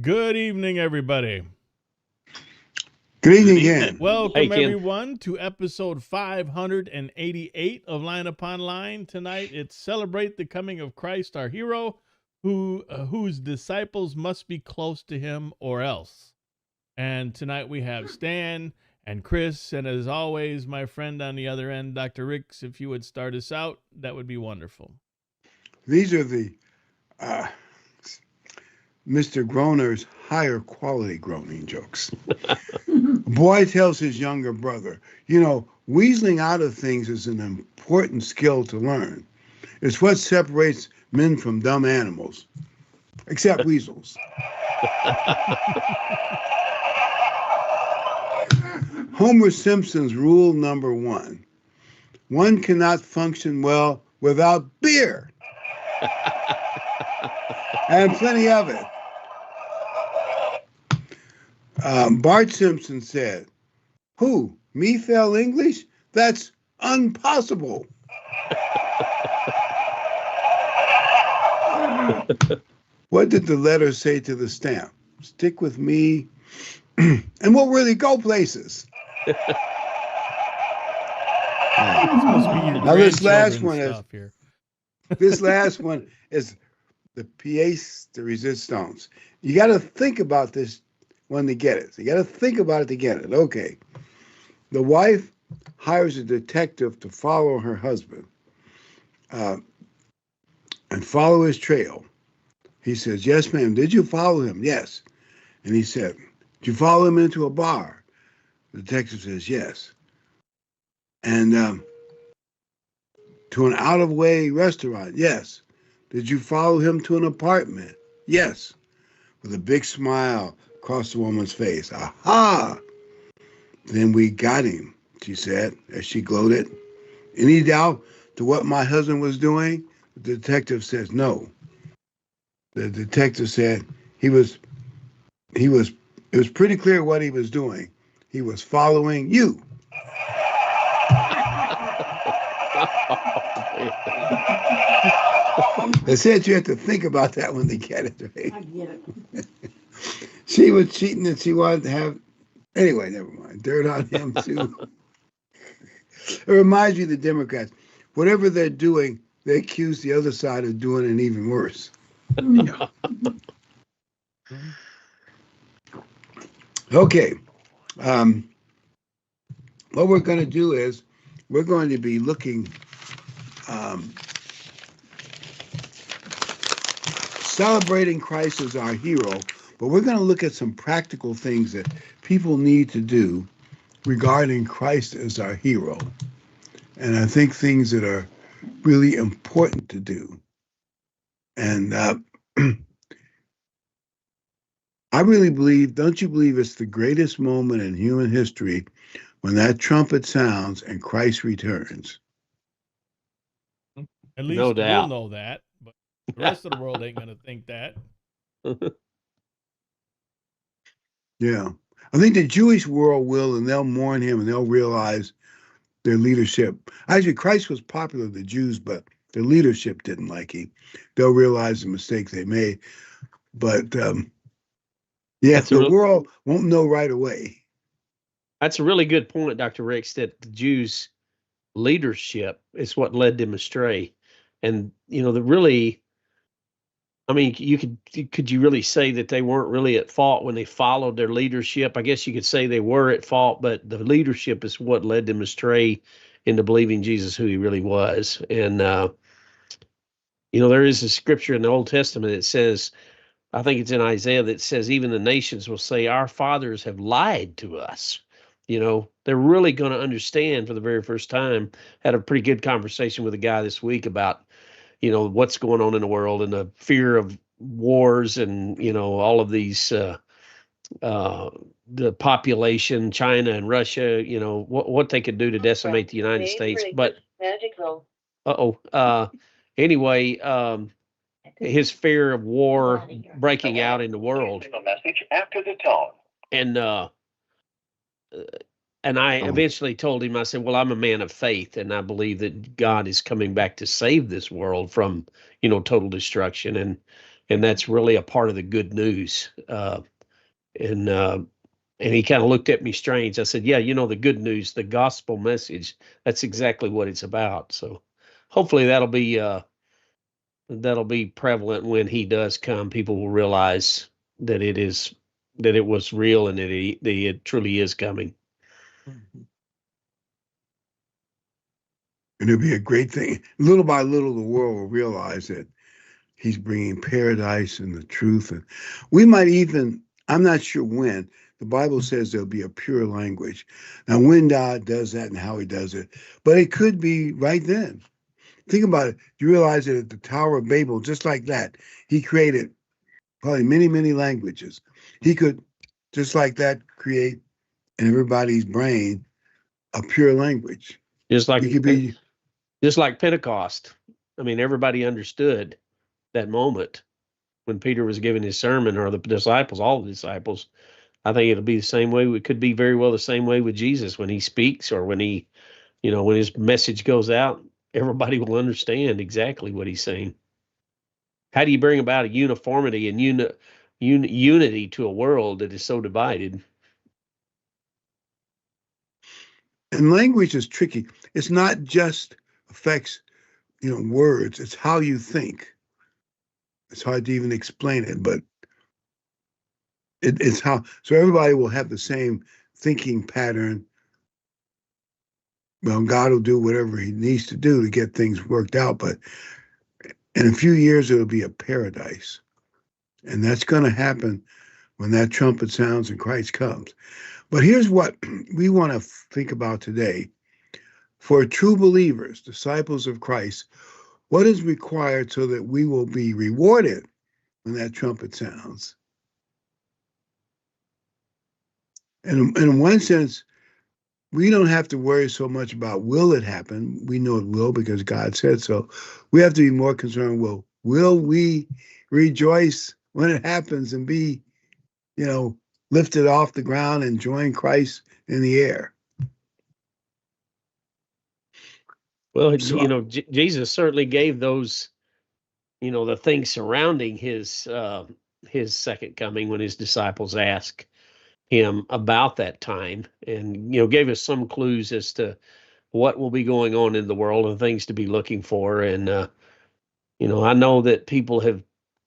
Good evening, everybody. Good evening again. Welcome, Hey, Ken. everyone, to episode 588 of Line Upon Line. Tonight, it's Celebrate the Coming of Christ, our hero, whose disciples must be close to him or else. And tonight we have Stan and Chris, and as always, my friend on the other end, Dr. Ricks. If you would start us out, that would be wonderful. These are the Mr. Groner's higher quality groaning jokes. A boy tells his younger brother, weaseling out of things is an important skill to learn. It's what separates men from dumb animals, except weasels. Homer Simpson's rule number one: one cannot function well without beer. And plenty of it. Bart Simpson said, "Who, me fail English? That's impossible." What did the letter say to the stamp? Stick with me, and we'll really go places. Now this last one is the pièce de résistance. You got to think about this when they get it. You got to think about it to get it. Okay. The wife hires a detective to follow her husband and follow his trail. He says, "Yes, ma'am. Did you follow him?" "Yes." And he said, "Did you follow him into a bar?" The detective says, "Yes." And to an out-of-way restaurant? "Yes." "Did you follow him to an apartment?" "Yes." With a big smile across the woman's face. "Aha! Then we got him," she said as she gloated. "Any doubt to what my husband was doing?" The detective says, "No." The detective said it was pretty clear what he was doing. He was following you. They said you have to think about that when they get it, right? I get it. She was cheating and she wanted to have... Anyway, never mind. Dirt on him, too. It reminds me of the Democrats. Whatever they're doing, they accuse the other side of doing it even worse. Yeah. Okay. What we're going to do is we're going to be looking... celebrating Christ as our hero, but we're going to look at some practical things that people need to do regarding Christ as our hero. And I think things that are really important to do. And I really believe, don't you believe it's the greatest moment in human history when that trumpet sounds and Christ returns? At least No doubt. we'll know that, but the rest of the world ain't going to think that. Yeah. I think the Jewish world will, and they'll mourn him and they'll realize their leadership. Actually, Christ was popular with the Jews, but their leadership didn't like him. They'll realize the mistakes they made. But the world won't know right away. That's a really good point, Dr. Ricks, that the Jews' leadership is what led them astray. And, could you really say that they weren't really at fault when they followed their leadership? I guess you could say they were at fault, but the leadership is what led them astray into believing Jesus who he really was. And, there is a scripture in the Old Testament that says, I think it's in Isaiah, that says even the nations will say, our fathers have lied to us. They're really going to understand for the very first time. Had a pretty good conversation with a guy this week about, what's going on in the world and the fear of wars and, all of these, the population, China and Russia, what they could do to decimate the United States. But, anyway, his fear of war breaking out in the world. Message after the tone. And I eventually told him, I said, well, I'm a man of faith, and I believe that God is coming back to save this world from, total destruction. And and that's really a part of the good news. And he kind of looked at me strange. I said, yeah, the good news, the gospel message, that's exactly what it's about. So hopefully that'll be prevalent when he does come. People will realize that it was real and that it truly is coming. And it'll be a great thing. Little by little, the world will realize that he's bringing paradise and the truth. And we might even, I'm not sure when, the Bible says there'll be a pure language. Now, when God does that and how he does it, but it could be right then. Think about it. You realize that at the Tower of Babel, just like that, he created probably many, many languages. He could, just like that, create in everybody's brain a pure language. Just like It could be, just like Pentecost. I mean, everybody understood that moment when Peter was giving his sermon, or the disciples, all the disciples. I think it'll be the same way. It could be very well the same way with Jesus when he speaks, or when when his message goes out, everybody will understand exactly what he's saying. How do you bring about a uniformity and unity to a world that is so divided? and language is tricky. It's not just affects, words. It's how you think. It's hard to even explain it, but it's how. So everybody will have the same thinking pattern. Well, God will do whatever he needs to do to get things worked out, but in a few years, it'll be a paradise. And that's going to happen when that trumpet sounds and Christ comes. But here's what we want to think about today. For true believers, disciples of Christ, what is required so that we will be rewarded when that trumpet sounds? And in one sense, we don't have to worry so much about will it happen. We know it will because God said so. We have to be more concerned, will we rejoice when it happens and be, lifted off the ground and join Christ in the air? Well, Jesus certainly gave those, the things surrounding his second coming when his disciples asked him about that time, and gave us some clues as to what will be going on in the world and things to be looking for. And I know that people have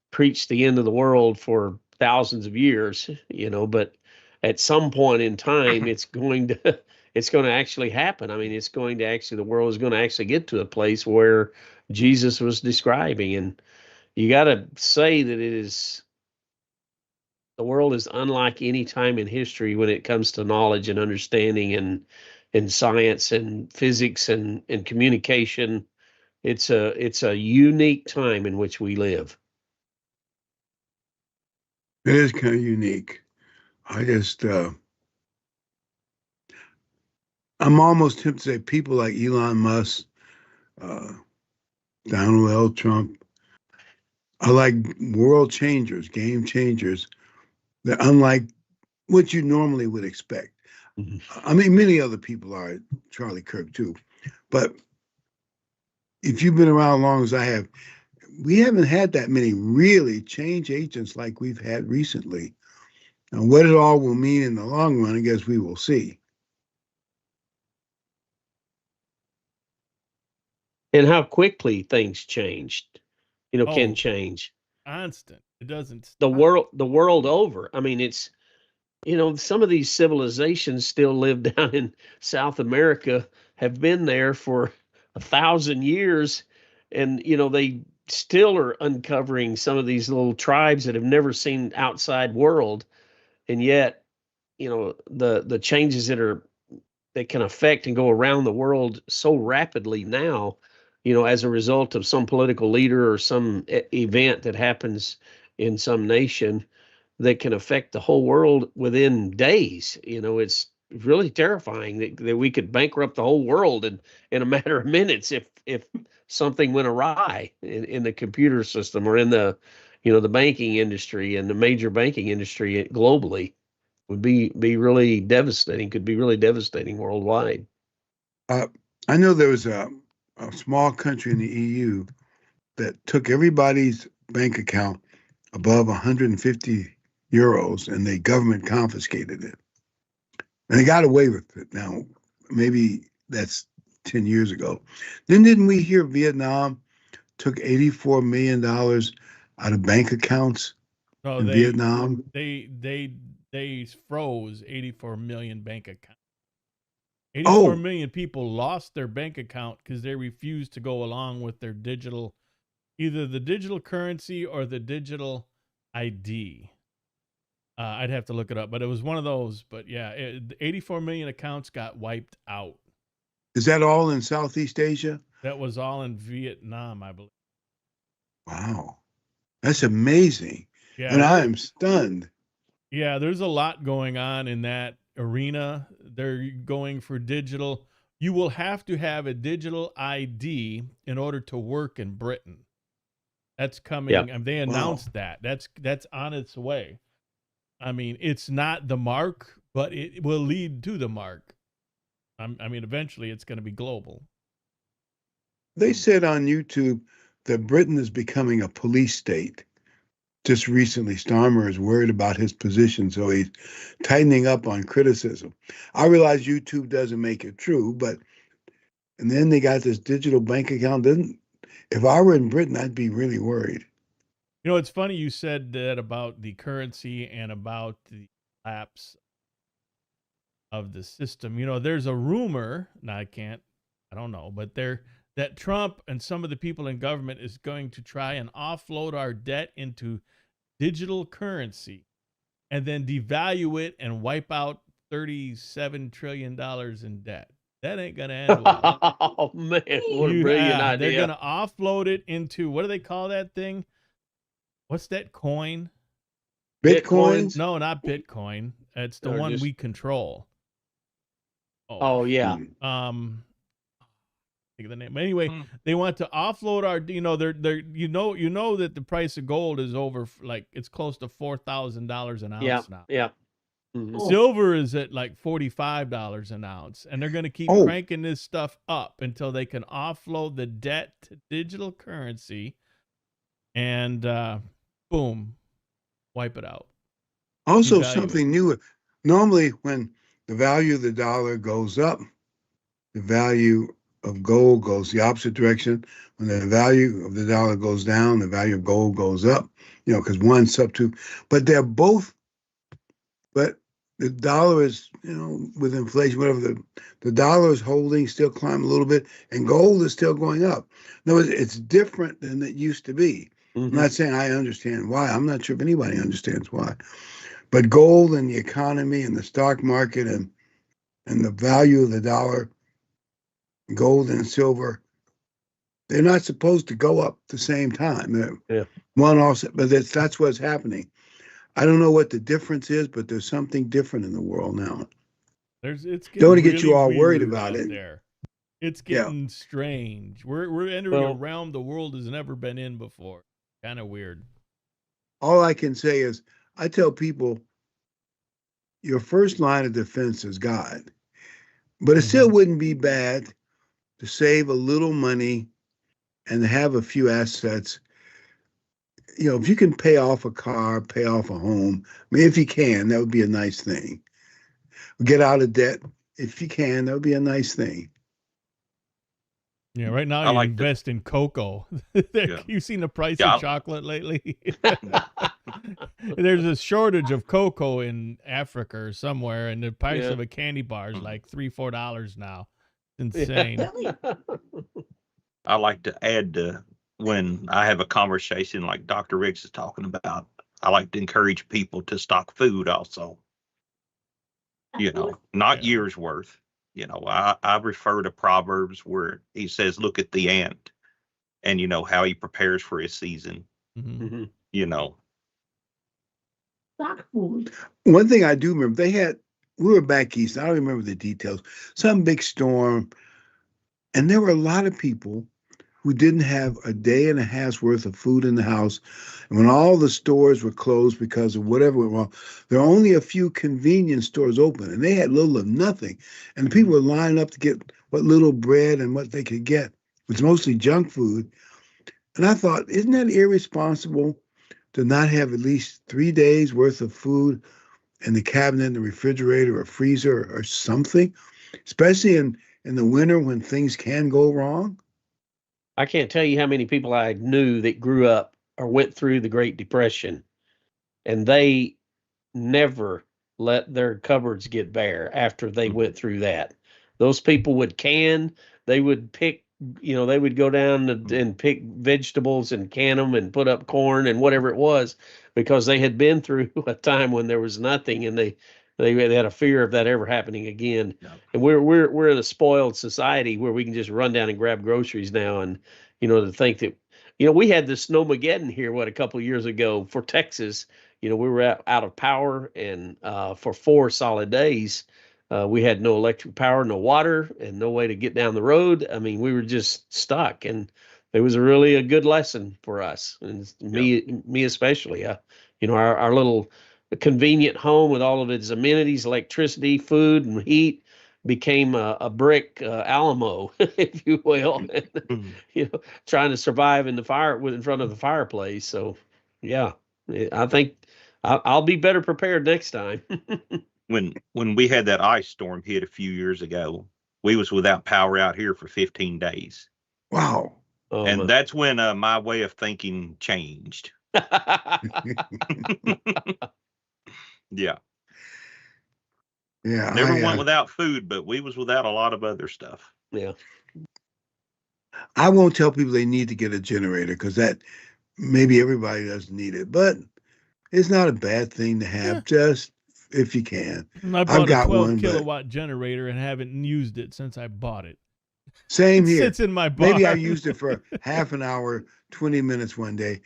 preached the end of the world for thousands of years, but at some point in time, it's going to actually happen. I mean, the world is going to actually get to a place where Jesus was describing. And you got to say that the world is unlike any time in history when it comes to knowledge and understanding and science and physics and communication. It's a unique time in which we live. It is kind of unique. I'm almost tempted to say people like Elon Musk, Donald L. Trump, are like world changers, game changers. They're unlike what you normally would expect. Mm-hmm. I mean, many other people are, Charlie Kirk too. But if you've been around as long as I have, we haven't had that many really change agents like we've had recently. And what it all will mean in the long run, I guess we will see. And how quickly things changed, can change. Constant. It doesn't stop. The world over. I mean, it's, some of these civilizations still live down in South America, have been there for 1,000 years. And, they still are uncovering some of these little tribes that have never seen outside world. And yet, the changes that can affect and go around the world so rapidly now, as a result of some political leader or some event that happens in some nation that can affect the whole world within days. It's really terrifying that we could bankrupt the whole world in a matter of minutes if something went awry in the computer system or in the the banking industry and the major banking industry globally. Would be really devastating, could be really devastating worldwide. I know there was a small country in the EU that took everybody's bank account above 150 euros, and the government confiscated it. And they got away with it. Now, maybe that's 10 years ago. Then didn't we hear Vietnam took $84 million out of bank accounts No, in Vietnam? they froze 84 million bank accounts. 84 Oh, million people lost their bank account because they refused to go along with their either the digital currency or the digital ID. I'd have to look it up, but it was one of those. But yeah, 84 million accounts got wiped out. is that all in Southeast Asia? That was all in Vietnam, I believe. Wow, that's amazing. Yeah, And I am stunned. Yeah, there's a lot going on in that arena. They're going for digital. You will have to have a digital ID in order to work in Britain. That's coming. Yeah. And they announced that. That's on its way. I mean, it's not the mark, but it will lead to the mark. I mean, eventually it's going to be global. They said on YouTube that Britain is becoming a police state. Just recently, Starmer is worried about his position, so he's tightening up on criticism. I realize YouTube doesn't make it true, but and then they got this digital bank account. If I were in Britain, I'd be really worried. You know, it's funny you said that about the currency and about the collapse of the system. You know, there's a rumor, now I don't know, but that Trump and some of the people in government is going to try and offload our debt into digital currency and then devalue it and wipe out $37 trillion in debt. That ain't going to end well. Oh, man, what a brilliant idea. They're going to offload it into, what do they call that thing? What's that coin? Bitcoins? No, not Bitcoin. It's the one we control. Oh yeah. Think of the name. But anyway, they want to offload our. You know, you know that the price of gold is over. Like it's close to $4,000 an ounce now. Yeah. Mm-hmm. Silver is at like $45 an ounce, and they're going to keep cranking this stuff up until they can offload the debt to digital currency, and boom, wipe it out. Also, something new. Normally, when the value of the dollar goes up, the value of gold goes the opposite direction. When the value of the dollar goes down, the value of gold goes up, because one's substitute. But they're both, but the dollar is, with inflation, whatever, the dollar is holding, still climbing a little bit, and gold is still going up. No, it's different than it used to be. Mm-hmm. I'm not saying I understand why. I'm not sure if anybody understands why. But gold and the economy and the stock market and the value of the dollar, gold and silver, they're not supposed to go up at the same time. One also, but that's what's happening. I don't know what the difference is, but there's something different in the world now. It's don't want to get you all worried about it. There. It's getting strange. We're entering a realm the world has never been in before. Kind of weird. All I can say is, I tell people, your first line of defense is God. But it still wouldn't be bad to save a little money and have a few assets. If you can pay off a car, pay off a home, if you can, that would be a nice thing. Get out of debt. If you can, that would be a nice thing. Yeah, right now you invest in cocoa. You've seen the price of chocolate lately? There's a shortage of cocoa in Africa or somewhere, and the price of a candy bar is like $3-4 now. It's insane. I like to add to when I have a conversation like Dr. Riggs is talking about, I like to encourage people to stock food also. Not years worth. I refer to Proverbs where he says, look at the ant and, how he prepares for his season. Mm-hmm. Stock food. One thing I do remember, we were back east. I don't remember the details. Some big storm. And there were a lot of people who didn't have a day and a half's worth of food in the house. And when all the stores were closed because of whatever went wrong, there were only a few convenience stores open, and they had little of nothing. And the people were lining up to get what little bread and what they could get, which was mostly junk food. And I thought, isn't that irresponsible to not have at least 3 days worth of food in the cabinet, in the refrigerator or freezer or something, especially in the winter when things can go wrong? I can't tell you how many people I knew that grew up or went through the Great Depression, and they never let their cupboards get bare after they went through that. Those people would can, they would pick, they would go down and pick vegetables and can them and put up corn and whatever it was, because they had been through a time when there was nothing, and they had a fear of that ever happening again. Yep. And we're in a spoiled society where we can just run down and grab groceries now, and to think that we had the snowmageddon here a couple of years ago for Texas. We were out of power, and for 4 solid days, we had no electric power, no water, and no way to get down the road. I mean, we were just stuck, and it was really a good lesson for us, and me especially. Our little convenient home with all of its amenities, electricity, food, and heat became a brick Alamo, if you will, trying to survive in front of the fireplace. So, yeah, I think I'll be better prepared next time. When we had that ice storm hit a few years ago, we was without power out here for 15 days. Wow. And that's when my way of thinking changed. Yeah. Yeah. Never went without food, but we was without a lot of other stuff. Yeah. I won't tell people they need to get a generator, because that maybe everybody doesn't need it, but it's not a bad thing to have, just if you can. I bought a 12 kilowatt generator and haven't used it since I bought it. Same here. It sits in my barn. Maybe I used it for half an hour, 20 minutes one day.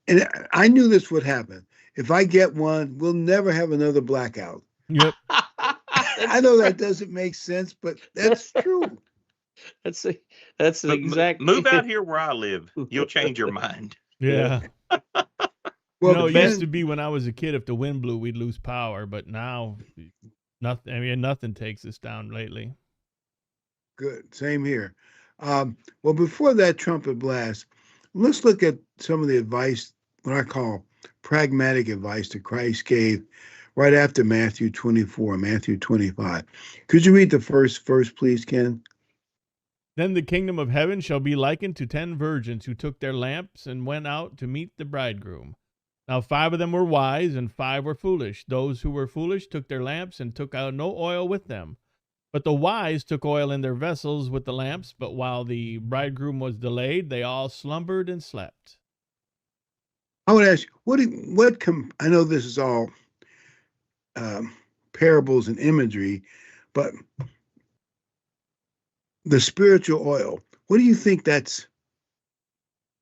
And I knew this would happen. If I get one, we'll never have another blackout. Yep. I know that doesn't make sense, but that's true. That's the exact. Move out here where I live. You'll change your mind. Yeah. Well, it used to be when I was a kid, if the wind blew, we'd lose power. But now, nothing. I mean, nothing takes us down lately. Good. Same here. Well, before that trumpet blast, let's look at some of the advice, what I call pragmatic advice that Christ gave right after Matthew 24, Matthew 25. Could you read the first verse, please, Ken? Then the kingdom of heaven shall be likened to 10 virgins who took their lamps and went out to meet the bridegroom. Now 5 of them were wise, and 5 were foolish. Those who were foolish took their lamps and took out no oil with them. But the wise took oil in their vessels with the lamps. But while the bridegroom was delayed, they all slumbered and slept. I would ask you, I know this is all parables and imagery, but the spiritual oil, what do you think that's,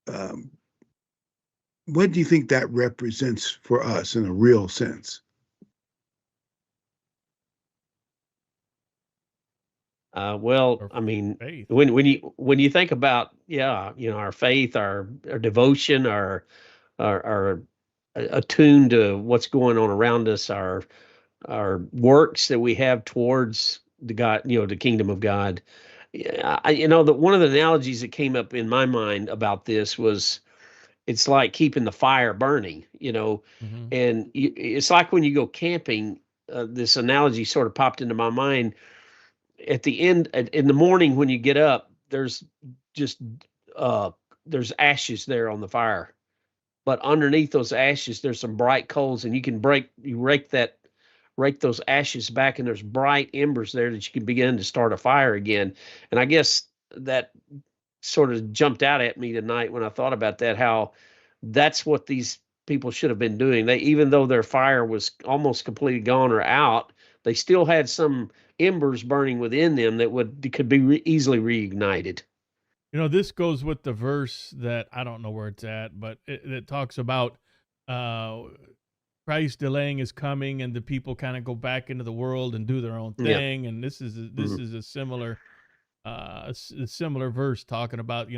what do you think that represents for us in a real sense? Well, I mean, faith. when you think about, our faith, our devotion, our attuned to what's going on around us, our works that we have towards the God, the kingdom of God. That one of the analogies that came up in my mind about this was, it's like keeping the fire burning, Mm-hmm. and it's like when you go camping. This analogy sort of popped into my mind. At the end, in the morning when you get up, there's just there's ashes there on the fire, but underneath those ashes there's some bright coals, and you can rake those ashes back, and there's bright embers there that you can begin to start a fire again. And I guess that sort of jumped out at me tonight when I thought about that, how that's what these people should have been doing. They, even though their fire was almost completely gone or out, they still had some embers burning within them that could be easily reignited. This goes with the verse that I don't know where it's at, but it talks about Christ delaying his coming, and the people kind of go back into the world and do their own thing. And this is a similar verse talking about,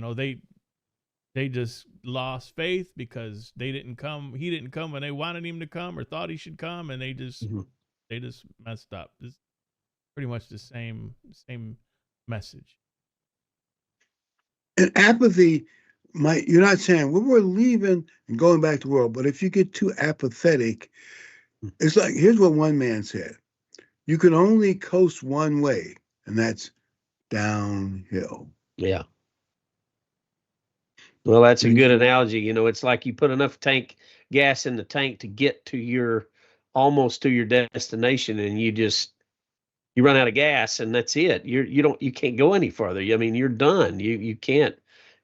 they just lost faith because he didn't come when they wanted him to come or thought he should come, and they just messed up. It's pretty much the same message. And apathy you're not saying, well, we're leaving and going back to the world. But if you get too apathetic, it's like, here's what one man said. You can only coast one way, and that's downhill. Yeah. Well, that's a good analogy. You know, it's like you put enough gas in the tank to get to almost to your destination, and you run out of gas, and that's it. You can't go any further. I mean, you're done. You can't.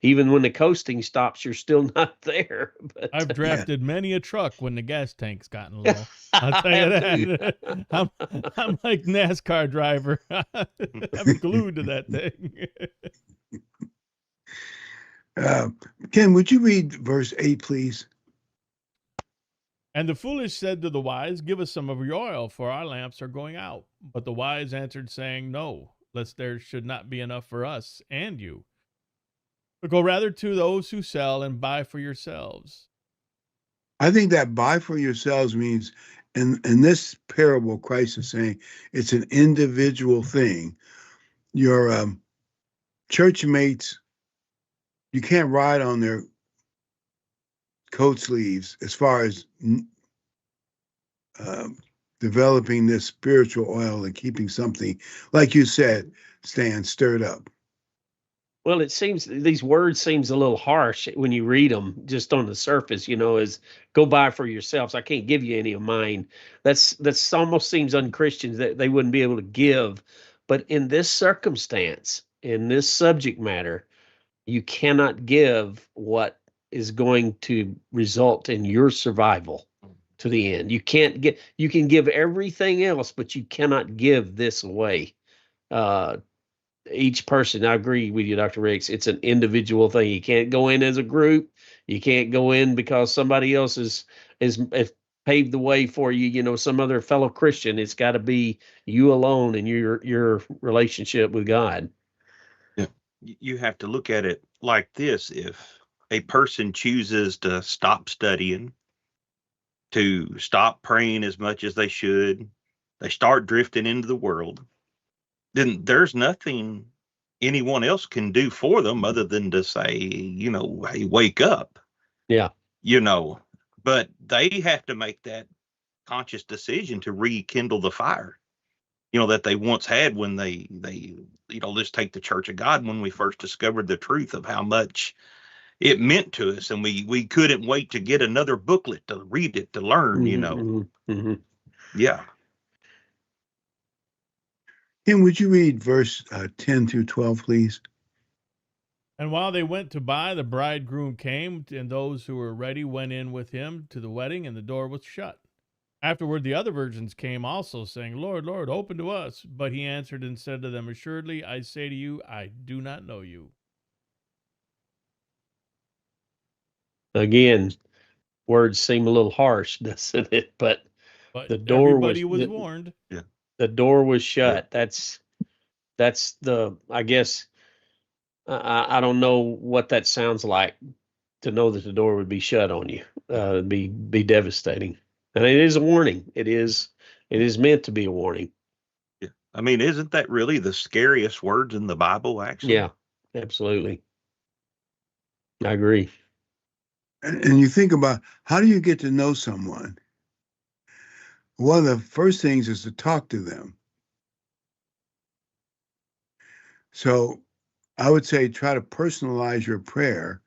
Even when the coasting stops, you're still not there. But I've drafted many a truck when the gas tank's gotten low. I'll tell you that. I'm like NASCAR driver. I'm glued to that thing. Ken, would you read verse 8, please? And the foolish said to the wise, give us some of your oil, for our lamps are going out. But the wise answered, saying, no, lest there should not be enough for us and you. But go rather to those who sell and buy for yourselves. I think that buy for yourselves means, in this parable, Christ is saying it's an individual thing. Your church mates, you can't ride on their coat sleeves as far as developing this spiritual oil and keeping something, like you said, Stan, stirred up. Well, it seems these words seems a little harsh when you read them just on the surface, as go buy for yourselves. I can't give you any of mine. That's almost seems unchristian that they wouldn't be able to give. But in this circumstance, in this subject matter, you cannot give what is going to result in your survival to the end. You can give everything else, but you cannot give this away. Each person, I agree with you, Dr. Riggs, it's an individual thing. You can't go in as a group. You can't go in because somebody else has paved the way for you, some other fellow Christian. It's got to be you alone and your relationship with God. Yeah. You have to look at it like this. If a person chooses to stop studying, to stop praying as much as they should, they start drifting into the world, then there's nothing anyone else can do for them other than to say, hey, wake up. Yeah. But they have to make that conscious decision to rekindle the fire, that they once had when they let's take the Church of God, when we first discovered the truth of how much it meant to us. And we couldn't wait to get another booklet to read it, to learn, Mm-hmm. Yeah. Kim, would you read verse 10 through 12, please? And while they went to buy, the bridegroom came, and those who were ready went in with him to the wedding, and the door was shut. Afterward, the other virgins came also, saying, Lord, Lord, open to us. But he answered and said to them, assuredly, I say to you, I do not know you. Again, words seem a little harsh, doesn't it? But the door everybody was warned. Yeah. The door was shut. Yeah. That's I guess, I don't know what that sounds like, to know that the door would be shut on you. It'd be devastating. And it is a warning. It is meant to be a warning. Yeah. I mean, isn't that really the scariest words in the Bible, actually? Yeah, absolutely. I agree. And you think about, how do you get to know someone? One of the first things is to talk to them. So I would say try to personalize your prayer.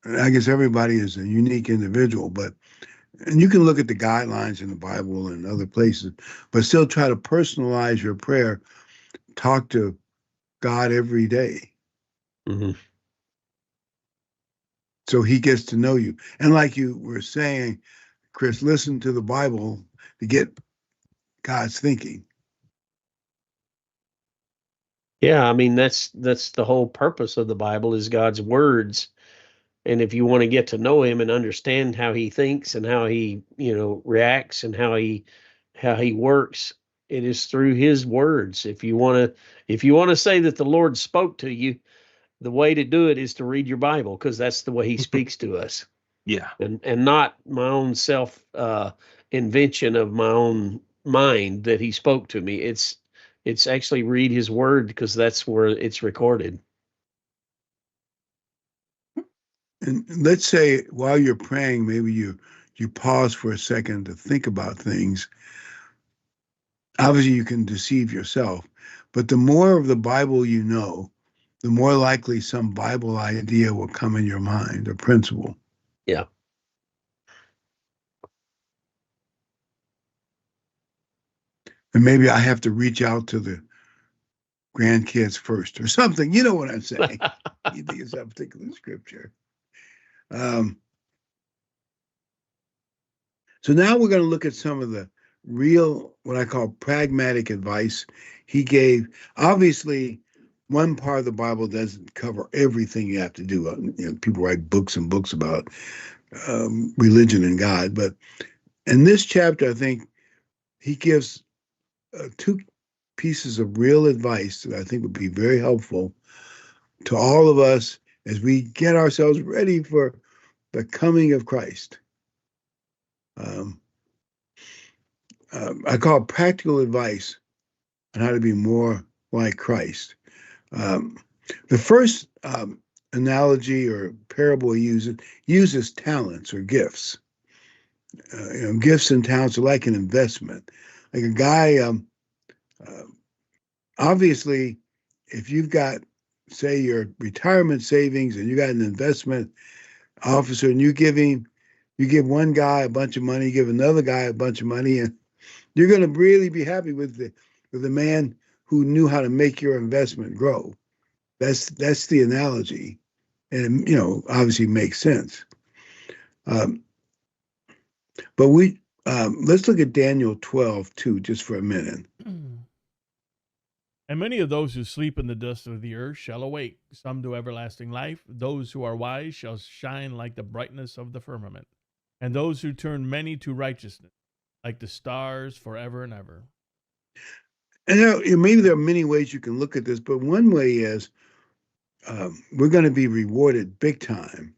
And I guess everybody is a unique individual, and you can look at the guidelines in the Bible and other places, but still try to personalize your prayer. Talk to God every day. Mm-hmm. So he gets to know you. And like you were saying, Chris, listen to the Bible to get God's thinking. Yeah, I mean, that's the whole purpose of the Bible, is God's words. And if you want to get to know him and understand how he thinks and how he, reacts and how he works, it is through his words. If you want to say that the Lord spoke to you, the way to do it is to read your Bible, because that's the way he speaks to us. Yeah. And not my own self invention of my own mind that he spoke to me. It's actually read his word, because that's where it's recorded. And let's say while you're praying, maybe you pause for a second to think about things. Obviously, you can deceive yourself, but the more of the Bible you know, the more likely some Bible idea will come in your mind or principle. Yeah. And maybe I have to reach out to the grandkids first or something. You know what I'm saying? You think it's that particular scripture. So now we're going to look at some of the real, what I call pragmatic advice he gave. Obviously, one part of the Bible doesn't cover everything you have to do. People write books and books about religion and God. But in this chapter, I think he gives two pieces of real advice that I think would be very helpful to all of us as we get ourselves ready for the coming of Christ. I call it practical advice on how to be more like Christ. The first analogy or parable he uses talents or gifts. Gifts and talents are like an investment. Like a guy, obviously, if you've got, say, your retirement savings and you got an investment officer and you give one guy a bunch of money, you give another guy a bunch of money, and you're going to really be happy with the man who knew how to make your investment grow. That's the analogy, and obviously makes sense. But let's look at Daniel 12:2 just for a minute. And many of those who sleep in the dust of the earth shall awake, some to everlasting life. Those who are wise shall shine like the brightness of the firmament, and those who turn many to righteousness, like the stars forever and ever. And maybe there are many ways you can look at this, but one way is we're going to be rewarded big time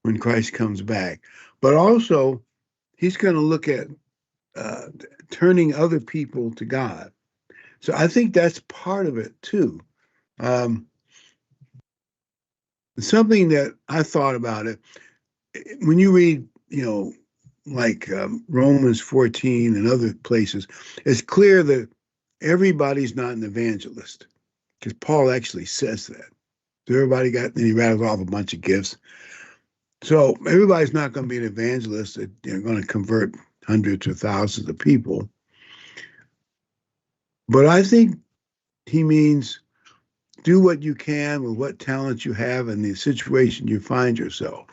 when Christ comes back. But also, he's going to look at turning other people to God. So I think that's part of it too. Something that I thought about it, when you read, like Romans 14 and other places, it's clear that everybody's not an evangelist, because Paul actually says that. So and he rattles off a bunch of gifts. So everybody's not going to be an evangelist that going to convert hundreds or thousands of people. But I think he means do what you can with what talent you have in the situation you find yourself.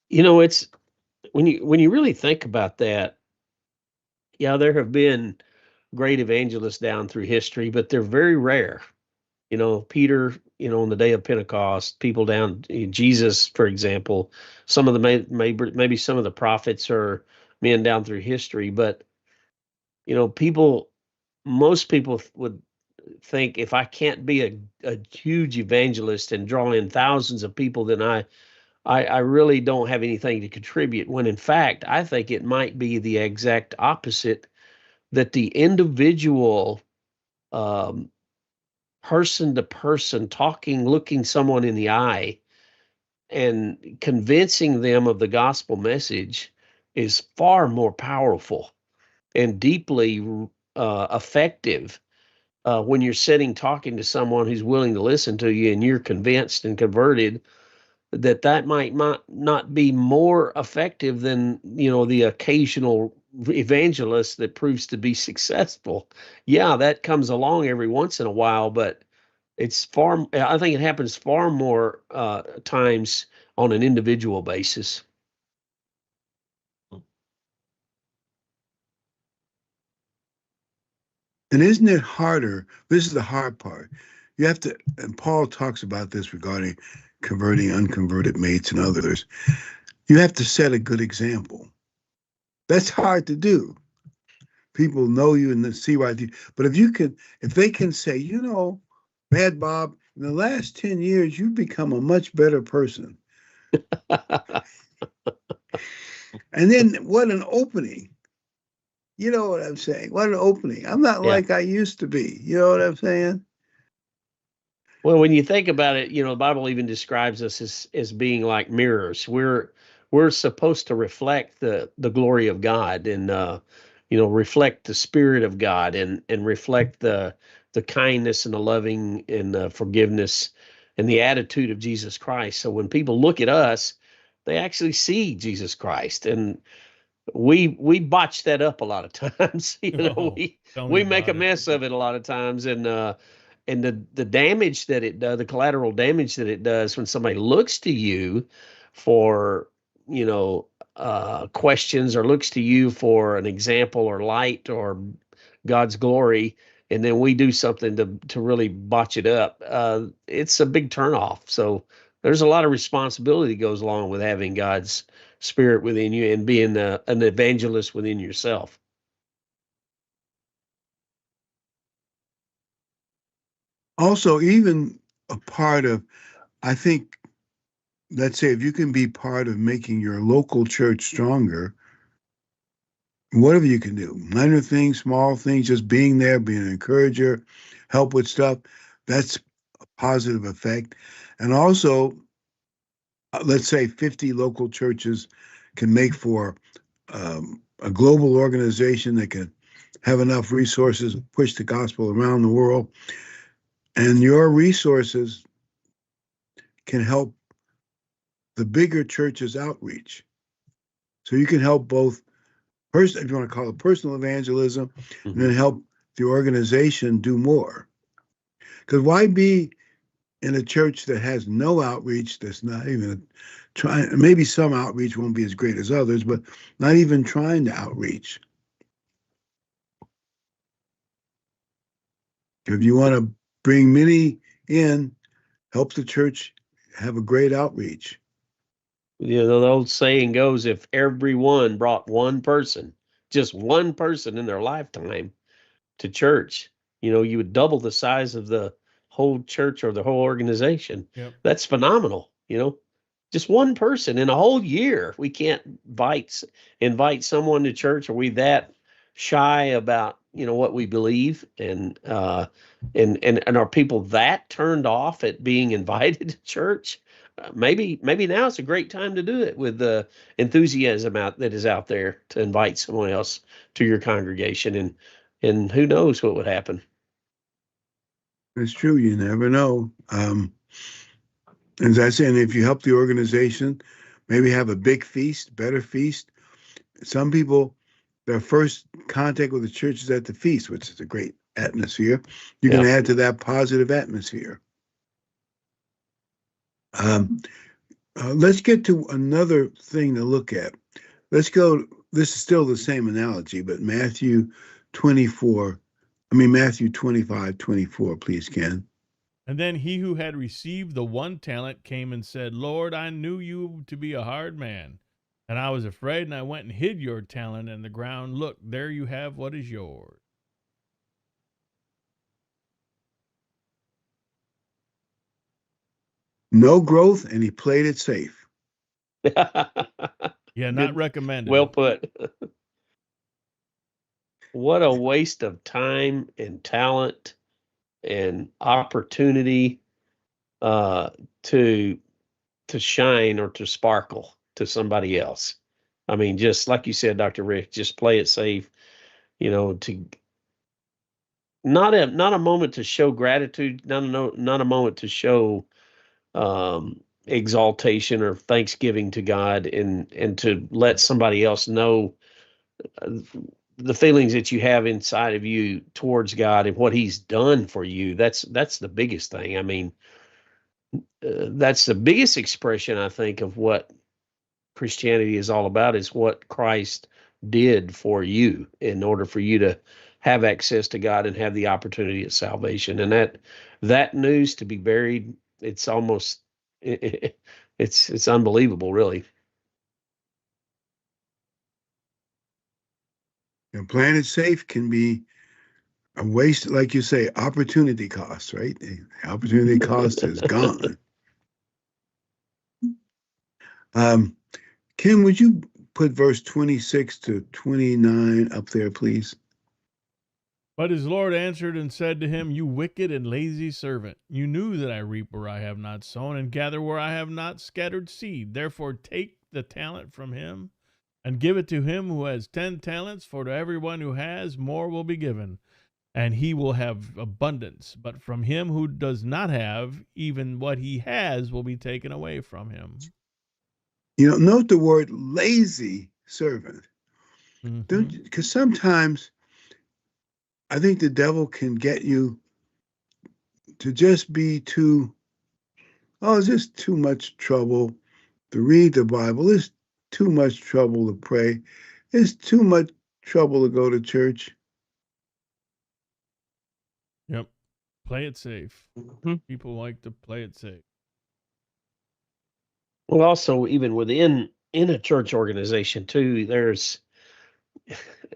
It's when you really think about that, yeah, there have been great evangelists down through history, but they're very rare. Peter, on the day of Pentecost, people down, Jesus, for example, some of the maybe some of the prophets are men down through history, but most people would think if I can't be a huge evangelist and draw in thousands of people, then I really don't have anything to contribute. When in fact, I think it might be the exact opposite, that the individual person to person talking, looking someone in the eye and convincing them of the gospel message is far more powerful and deeply effective when you're sitting talking to someone who's willing to listen to you and you're convinced and converted. That might not be more effective than the occasional evangelist that proves to be successful. Yeah, that comes along every once in a while, but I think it happens far more times on an individual basis. And isn't it harder? This is the hard part. You have to, and Paul talks about this regarding converting unconverted mates and others. You have to set a good example. That's hard to do. People know you and see right through. But if they can say, Bad Bob, in the last 10 years, you've become a much better person. And then what an opening. You know what I'm saying? What an opening. I'm not like I used to be. You know what I'm saying? Well, when you think about it, the Bible even describes us as being like mirrors. We're supposed to reflect the glory of God, and reflect the Spirit of God, and reflect the kindness and the loving and the forgiveness and the attitude of Jesus Christ. So when people look at us, they actually see Jesus Christ, and we botch that up a lot of times. Oh, we tell me we make a about it. mess of it a lot of times, and the damage that it does, the collateral damage that it does when somebody looks to you for questions, or looks to you for an example or light or God's glory, and then we do something to really botch it up. It's a big turnoff. So there's a lot of responsibility that goes along with having God's Spirit within you and being an evangelist within yourself. Also, even a part of, I think, let's say if you can be part of making your local church stronger, whatever you can do, minor things, small things, just being there, being an encourager, help with stuff, that's a positive effect. And also, let's say 50 local churches can make for a global organization that can have enough resources to push the gospel around the world. And your resources can help the bigger churches outreach. So you can help both, first, if you want to call it personal evangelism, and then help the organization do more. Because why be in a church that has no outreach, that's not even trying, maybe some outreach won't be as great as others, but not even trying to outreach. If you want to bring many in, help the church have a great outreach. The old saying goes, if everyone brought one person, just one person in their lifetime to church, you would double the size of the whole church or the whole organization. Yep. That's phenomenal. Just one person in a whole year. We can't invite someone to church. Are we that shy about what we believe, and are people that turned off at being invited to church? Maybe now it's a great time to do it with the enthusiasm that is out there to invite someone else to your congregation, and who knows what would happen. It's true. You never know. As I said, if you help the organization, maybe have a big feast, better feast. Some people, their first contact with the church is at the feast, which is a great atmosphere. You can add to that positive atmosphere. Let's get to another thing to look at. Let's go, this is still the same analogy, but Matthew 25:24, please, Ken. And then he who had received the 1 talent came and said, Lord, I knew you to be a hard man, and I was afraid, and I went and hid your talent in the ground. Look, there you have what is yours. No growth, and he played it safe. Yeah, not recommended. Well put. What a waste of time and talent and opportunity to shine or to sparkle to somebody else. I mean, just like you said, Dr. Rick, just play it safe, to not a moment to show gratitude, not a moment to show exaltation or thanksgiving to God, and to let somebody else know the feelings that you have inside of you towards God and what He's done for you. That's the biggest thing. I mean, that's the biggest expression, I think, of what Christianity is all about, is what Christ did for you in order for you to have access to God and have the opportunity of salvation. And that news to be buried, it's almost it's unbelievable, really. And playing it safe can be a waste, like you say, opportunity cost, right? The opportunity cost is gone. Kim, would you put verse 26 to 29 up there, please? But his Lord answered and said to him, You wicked and lazy servant, you knew that I reap where I have not sown, and gather where I have not scattered seed. Therefore take the talent from him, and give it to him who has 10 talents, for to everyone who has, more will be given, and he will have abundance. But from him who does not have, even what he has will be taken away from him. Note the word lazy servant. Mm-hmm. Because sometimes I think the devil can get you to just be it's just too much trouble to read the Bible. It's too much trouble to pray. It's too much trouble to go to church. Yep. Play it safe. Mm-hmm. People like to play it safe. Well, also, even within a church organization too, there's,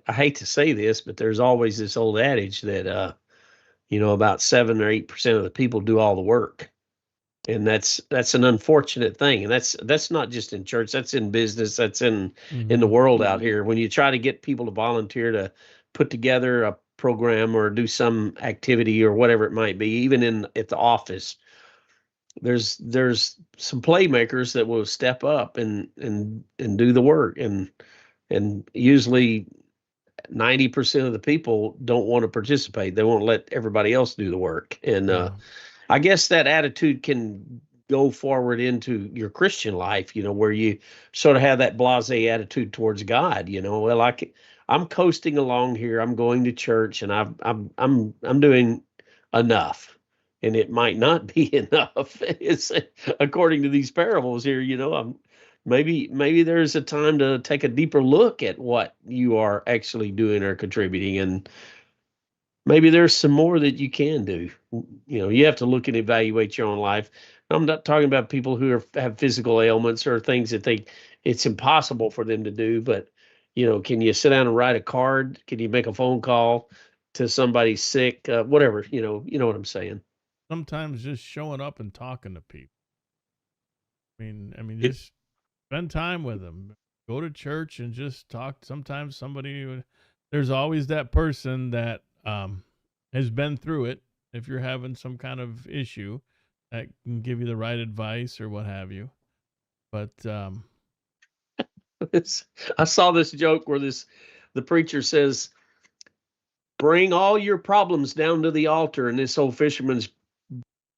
I hate to say this, but there's always this old adage that about 7 or 8% of the people do all the work. And that's an unfortunate thing. And that's not just in church, that's in business, that's in the world out here. When you try to get people to volunteer to put together a program or do some activity or whatever it might be, even at the office, there's some playmakers that will step up and do the work. And usually 90% of the people don't want to participate. They won't let everybody else do the work. And I guess that attitude can go forward into your Christian life, where you sort of have that blasé attitude towards God. Well, I'm coasting along here. I'm going to church, and I'm doing enough, and it might not be enough. It's according to these parables here. Maybe there's a time to take a deeper look at what you are actually doing or contributing, and maybe there's some more that you can do. You have to look and evaluate your own life. I'm not talking about people who have physical ailments or things that it's impossible for them to do, but can you sit down and write a card? Can you make a phone call to somebody sick? Whatever, you know what I'm saying. Sometimes just showing up and talking to people. Just spend time with them. Go to church and just talk. Sometimes there's always that person that has been through it. If you're having some kind of issue, that can give you the right advice or what have you. But I saw this joke where the preacher says, "Bring all your problems down to the altar," and this old fisherman's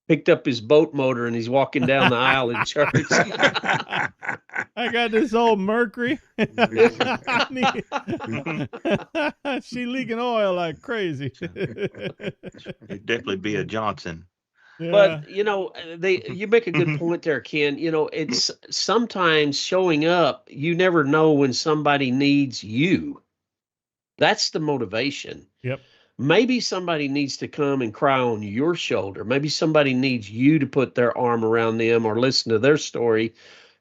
picked up his boat motor and he's walking down the aisle in church. I got this old Mercury. She leaking oil like crazy. It'd definitely be a Johnson. Yeah. But you make a good point there, Ken. It's sometimes showing up. You never know when somebody needs you. That's the motivation. Yep. Maybe somebody needs to come and cry on your shoulder. Maybe somebody needs you to put their arm around them or listen to their story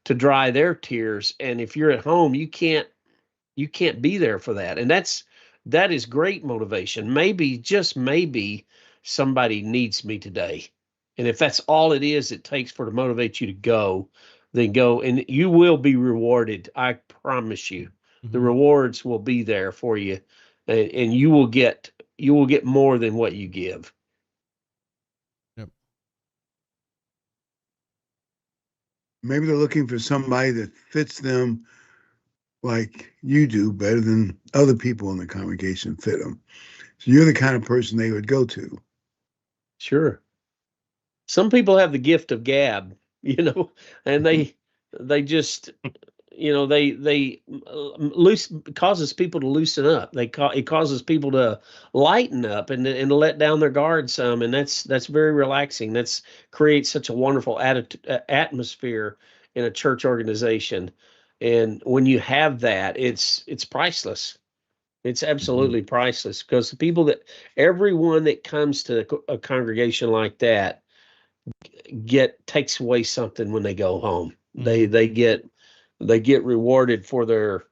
to dry their tears. And if you're at home, you can't be there for that. And that is great motivation. Maybe, just maybe, somebody needs me today. And if that's all it takes to motivate you to go, then go, and you will be rewarded. I promise you. Mm-hmm. The rewards will be there for you, and you will get more than what you give. Yep. Maybe they're looking for somebody that fits them like you do, better than other people in the congregation fit them. So you're the kind of person they would go to. Sure. Some people have the gift of gab, and they just, they causes people to loosen up. It causes people to lighten up and let down their guard some, and that's very relaxing. That's creates such a wonderful atmosphere in a church organization, and when you have that, it's priceless. It's absolutely priceless, because everyone that comes to a congregation like that takes away something when they go home. Mm-hmm. They get rewarded for their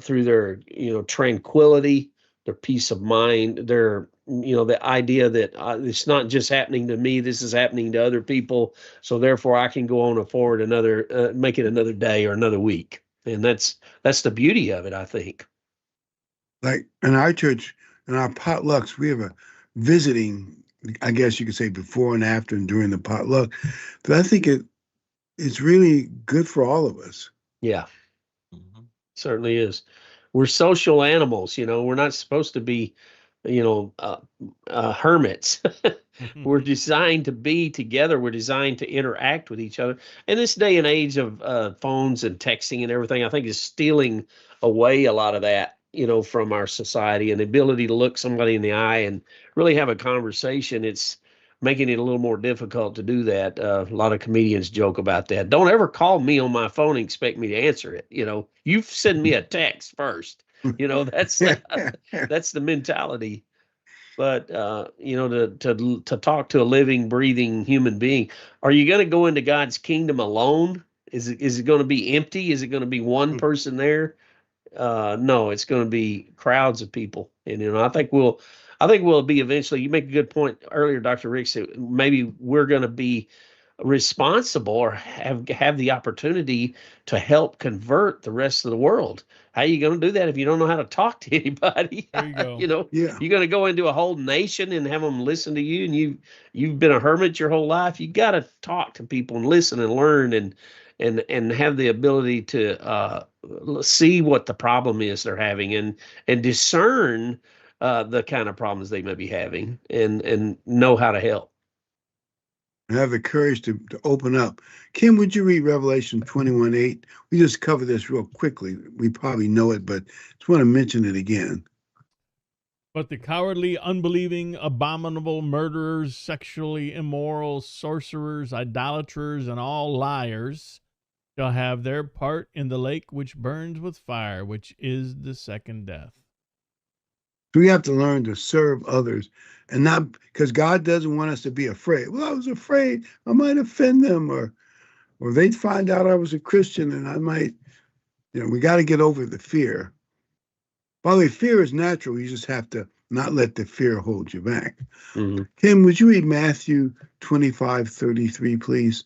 through their tranquility, their peace of mind, their the idea that it's not just happening to me, this is happening to other people, so therefore I can go on forward make it another day or another week. And that's the beauty of it, I think. Like in our church, in our potlucks, we have a visiting, I guess you could say before and after and during the potluck. But I think it's really good for all of us. Yeah, certainly is. We're social animals, we're not supposed to be, hermits. We're designed to be together. We're designed to interact with each other. And this day and age of phones and texting and everything, I think is stealing away a lot of that, from our society, and the ability to look somebody in the eye and really have a conversation. It's making it a little more difficult to do that. A lot of comedians joke about that. Don't ever call me on my phone and expect me to answer it. You send me a text first. That's that's the mentality. But to talk to a living, breathing human being, are you going to go into God's kingdom alone? Is it going to be empty? Is it going to be one person there? No, it's going to be crowds of people, and I think we'll be eventually. You make a good point earlier, Dr. Rick said maybe we're going to be responsible or have the opportunity to help convert the rest of the world. How are you going to do that if you don't know how to talk to anybody? There you go. Yeah. You're going to go into a whole nation and have them listen to you, and you've been a hermit your whole life. You got to talk to people and listen and learn and have the ability to see what the problem is they're having and discern the kind of problems they may be having and know how to help. Have the courage to open up. Kim, would you read Revelation 21:8? We just covered this real quickly. We probably know it, but just want to mention it again. But the cowardly, unbelieving, abominable, murderers, sexually immoral, sorcerers, idolaters, and all liars shall have their part in the lake which burns with fire, which is the second death. So we have to learn to serve others, and not because God doesn't want us to be afraid. Well, I was afraid I might offend them, or they'd find out I was a Christian and I might, we got to get over the fear. By the way, fear is natural. You just have to not let the fear hold you back. Mm-hmm. Kim, would you read Matthew 25:33, please?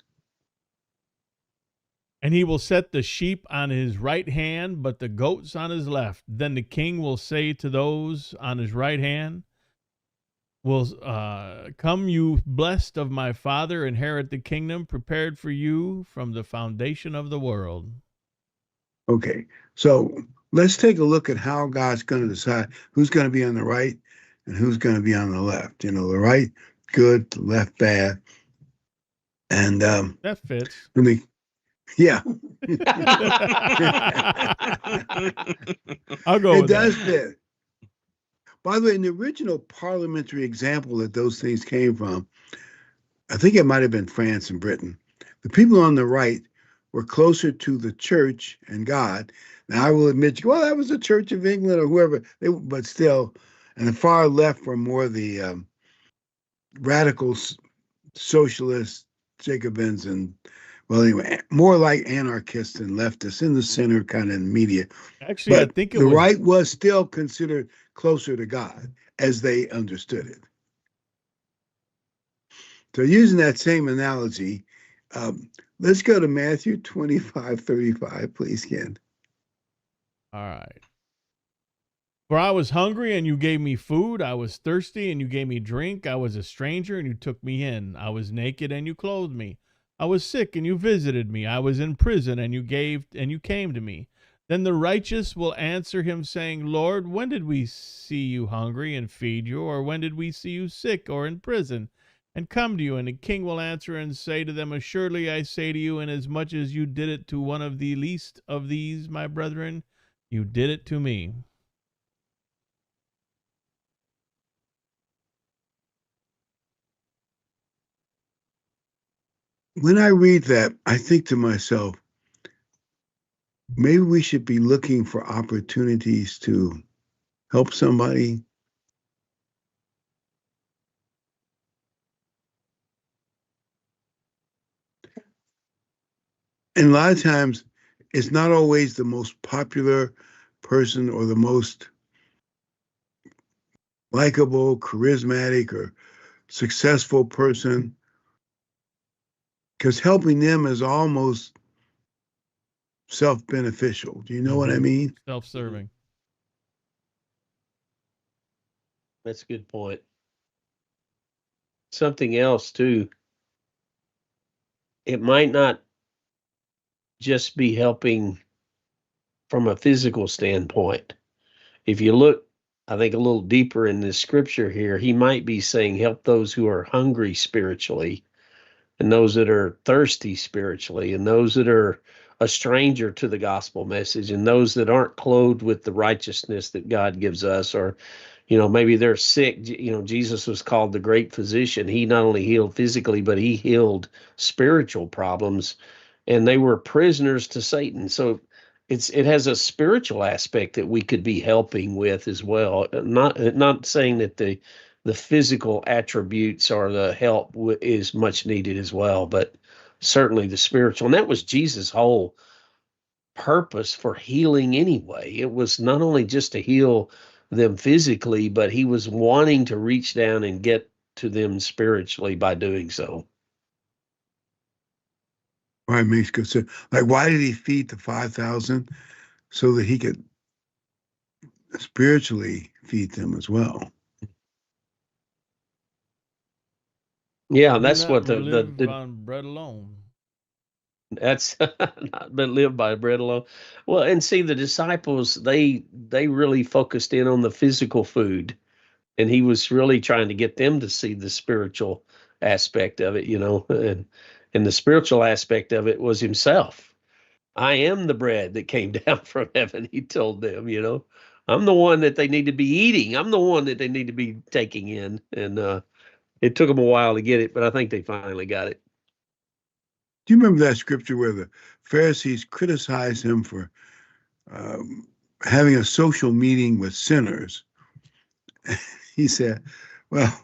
And he will set the sheep on his right hand, but the goats on his left. Then the king will say to those on his right hand, come, you blessed of my Father, inherit the kingdom prepared for you from the foundation of the world. Okay, so let's take a look at how God's going to decide who's going to be on the right and who's going to be on the left. The right, good, the left, bad. And that fits. Yeah. I'll go. It does fit. By the way, in the original parliamentary example that those things came from, I think it might have been France and Britain. The people on the right were closer to the church and God. Now, I will admit, well, that was the Church of England or whoever, but still, and the far left were more the radical socialists, Jacobins, and well, anyway, more like anarchists and leftists in the center, kind of in media. Actually, but I think the right was still considered closer to God as they understood it. So using that same analogy, let's go to Matthew 25:35, please, Ken. All right. For I was hungry, and you gave me food. I was thirsty, and you gave me drink. I was a stranger, and you took me in. I was naked, and you clothed me. I was sick, and you visited me. I was in prison, and you came to me. Then the righteous will answer him, saying, Lord, when did we see you hungry and feed you? Or when did we see you sick or in prison and come to you? And the king will answer and say to them, Assuredly I say to you, inasmuch as you did it to one of the least of these, my brethren, you did it to me. When I read that, I think to myself, maybe we should be looking for opportunities to help somebody. And a lot of times, it's not always the most popular person or the most likable, charismatic, or successful person, because helping them is almost self-beneficial. Do you know what I mean? Self-serving. That's a good point. Something else too. It might not just be helping from a physical standpoint. If you look, I think, a little deeper in this scripture here, he might be saying, help those who are hungry spiritually, and those that are thirsty spiritually, and those that are a stranger to the gospel message, and those that aren't clothed with the righteousness that God gives us, or maybe they're sick. Jesus was called the great physician. He not only healed physically, but he healed spiritual problems, and they were prisoners to Satan. So it has a spiritual aspect that we could be helping with as well. Not saying that the physical attributes or the help is much needed as well, but certainly the spiritual. And that was Jesus' whole purpose for healing anyway. It was not only just to heal them physically, but he was wanting to reach down and get to them spiritually by doing so. Right, makes good sense. Like, why did he feed the 5,000? So that he could spiritually feed them as well. Yeah, Do that's not what live the on bread alone. that's not but live by bread alone. Well, and see, the disciples, they really focused in on the physical food, and he was really trying to get them to see the spiritual aspect of it, and the spiritual aspect of it was himself. I am the bread that came down from heaven, he told them. I'm the one that they need to be eating. I'm the one that they need to be taking in. And it took them a while to get it, but I think they finally got it. Do you remember that scripture where the Pharisees criticized him for having a social meeting with sinners? He said, well,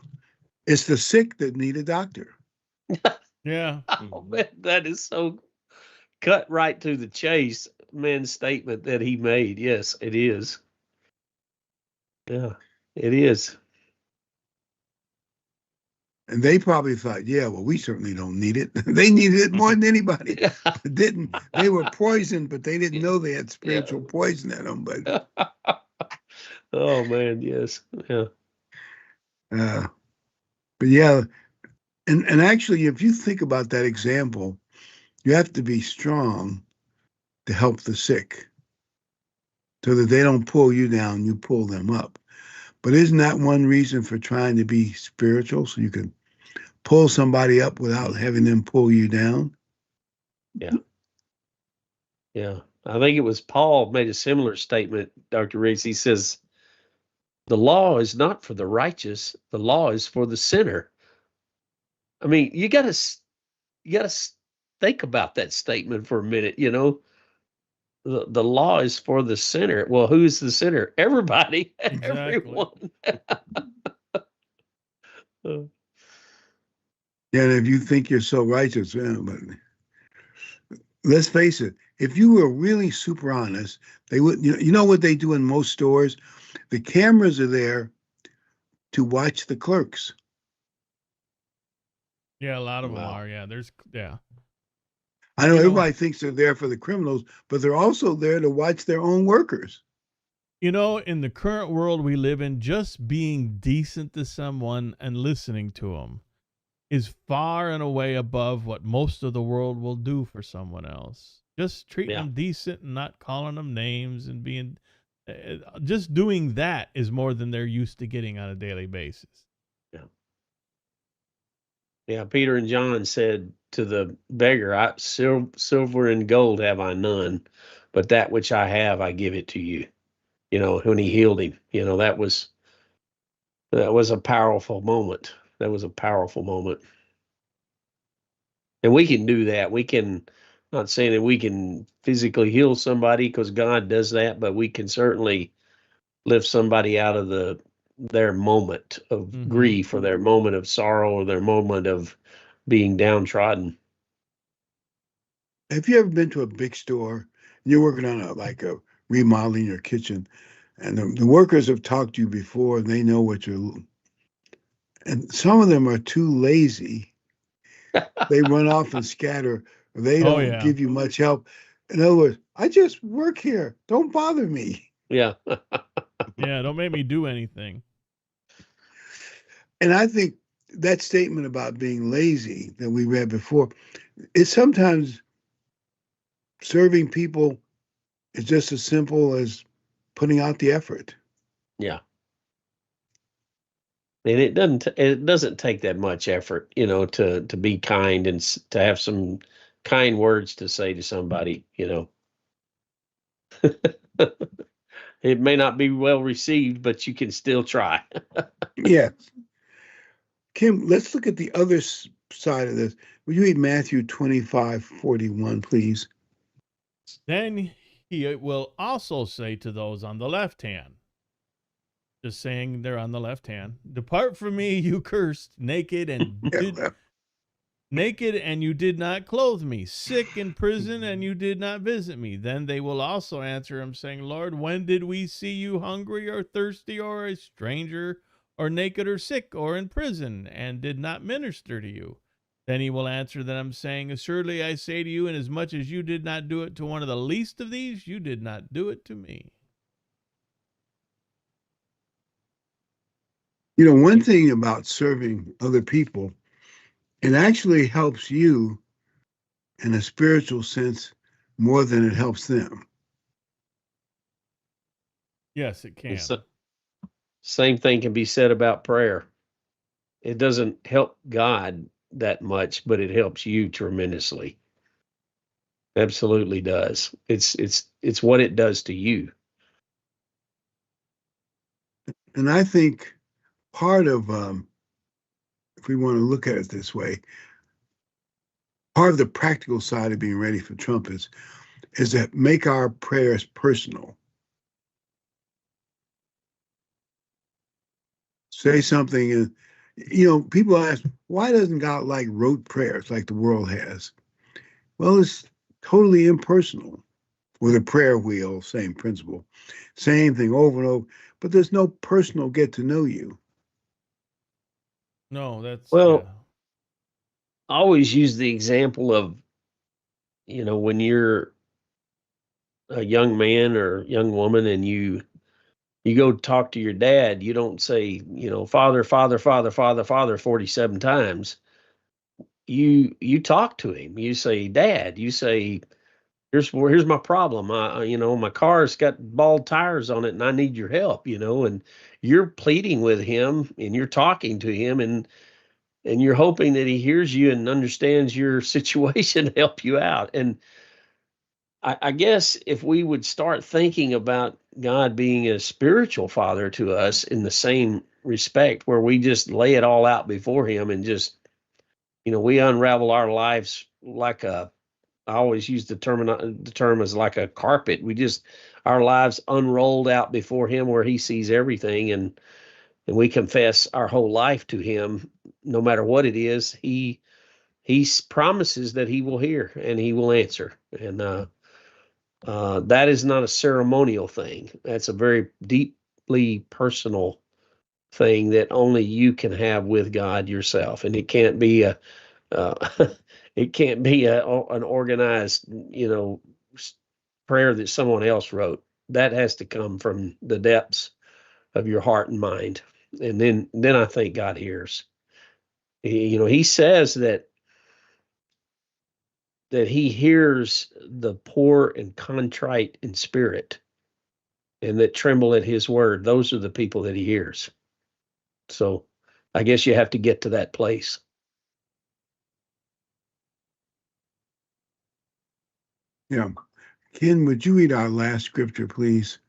it's the sick that need a doctor. Yeah. Oh, man, that is so cut right to the chase, man's statement that he made. Yes, it is. Yeah, it is. And they probably thought, yeah, well, we certainly don't need it. They needed it more than anybody. Didn't they were poisoned, but they didn't know they had spiritual poison in them. But oh man, yes, yeah. But yeah, and actually, if you think about that example, you have to be strong to help the sick, so that they don't pull you down, you pull them up. But isn't that one reason for trying to be spiritual, so you can pull somebody up without having them pull you down? Yeah. Yeah. I think it was Paul made a similar statement, Dr. Reese. He says, the law is not for the righteous, the law is for the sinner. I mean, you gotta think about that statement for a minute. The law is for the sinner. Well, who's the sinner? Everybody. Exactly. Everyone. Yeah, and if you think you're so righteous, but let's face it, if you were really super honest, they would. You know what they do in most stores? The cameras are there to watch the clerks. Yeah, a lot of them Wow. are. Yeah, yeah. I know everybody thinks they're there for the criminals, but they're also there to watch their own workers. In the current world we live in, just being decent to someone and listening to them is far and away above what most of the world will do for someone else. Just treating them decent and not calling them names and being just doing that is more than they're used to getting on a daily basis. Yeah. Yeah, Peter and John said to the beggar, silver and gold have I none, but that which I have, I give it to you. When he healed him, that was a powerful moment. That was a powerful moment. And we can do that. We can, not saying that we can physically heal somebody because God does that, but we can certainly lift somebody out of their moment of grief, or their moment of sorrow, or their moment of being downtrodden. Have you ever been to a big store and you're working on a remodeling your kitchen, and the workers have talked to you before and they know what you're, and some of them are too lazy. They run off and scatter. Or they don't give you much help. In other words, I just work here. Don't bother me. Yeah. Yeah, don't make me do anything. And I think that statement about being lazy that we read before, is sometimes serving people is just as simple as putting out the effort. Yeah. And it doesn't take that much effort, to be kind and to have some kind words to say to somebody, It may not be well received, but you can still try. Yes. Kim, let's look at the other side of this. Will you read Matthew 25:41, please? Then he will also say to those on the left hand, just saying they're on the left hand, depart from me, you cursed, naked and you did not clothe me, sick in prison and you did not visit me. Then they will also answer him, saying, Lord, when did we see you hungry or thirsty or a stranger or naked or sick or in prison and did not minister to you? Then he will answer them, saying, Assuredly I say to you, inasmuch as you did not do it to one of the least of these, you did not do it to me. One thing about serving other people, it actually helps you in a spiritual sense more than it helps them. Yes, it can. Same thing can be said about prayer. It doesn't help God that much, but it helps you tremendously. Absolutely does. It's what it does to you. And I think part of, if we want to look at it this way, part of the practical side of being ready for trumpets is to make our prayers personal. Say something, and people ask, why doesn't God like rote prayers like the world has? Well, it's totally impersonal. With a prayer wheel, same principle, same thing over and over, but there's no personal get to know you. No, that's Well, I always use the example of, when you're a young man or young woman and you go talk to your dad, you don't say, Father, Father, Father, Father, Father 47 times. You talk to him. You say, Dad. You say, here's my problem. My car's got bald tires on it and I need your help, and you're pleading with him and you're talking to him and you're hoping that he hears you and understands your situation to help you out. And I guess if we would start thinking about God being a spiritual father to us in the same respect, where we just lay it all out before him and just, we unravel our lives like I always use the term as like a carpet. Our lives unrolled out before him where he sees everything, and we confess our whole life to him, no matter what it is. He promises that he will hear and he will answer. And, that is not a ceremonial thing. That's a very deeply personal thing that only you can have with God yourself, and it can't be it can't be an organized, prayer that someone else wrote. That has to come from the depths of your heart and mind, and then I think God hears. He says that he hears the poor and contrite in spirit and that tremble at his word. Those are the people that he hears. So I guess you have to get to that place. Yeah. Ken, would you read our last scripture, please?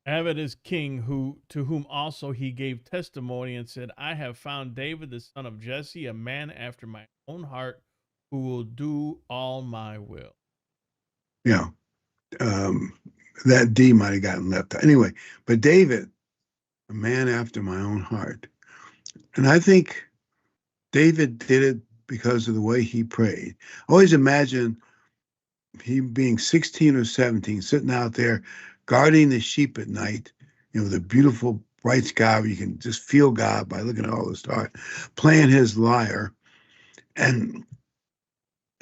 David is king, to whom also he gave testimony and said, I have found David the son of Jesse, a man after my own heart, who will do all my will. Yeah. That D might have gotten left out. Anyway, but David, a man after my own heart. And I think David did it because of the way he prayed. I always imagine he being 16 or 17, sitting out there guarding the sheep at night, the beautiful bright sky where you can just feel God by looking at all the stars, playing his lyre and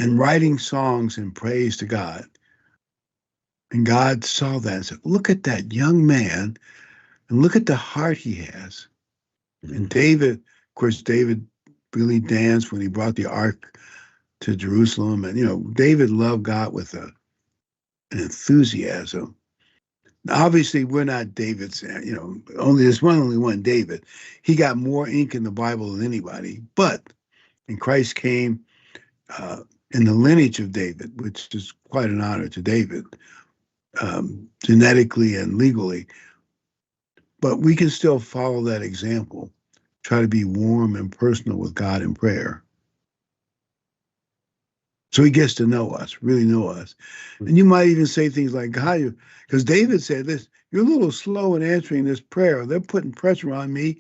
writing songs in praise to God. And God saw that and said, look at that young man And look at the heart he has. And David, of course, David really danced when he brought the ark to Jerusalem. And, David loved God with an enthusiasm. Now, obviously, we're not David's, there's only one David. He got more ink in the Bible than anybody. But, and Christ came in the lineage of David, which is quite an honor to David, genetically and legally. But we can still follow that example, try to be warm and personal with God in prayer. So he gets to know us, really know us. And you might even say things like, God, because David said this, you're a little slow in answering this prayer. They're putting pressure on me.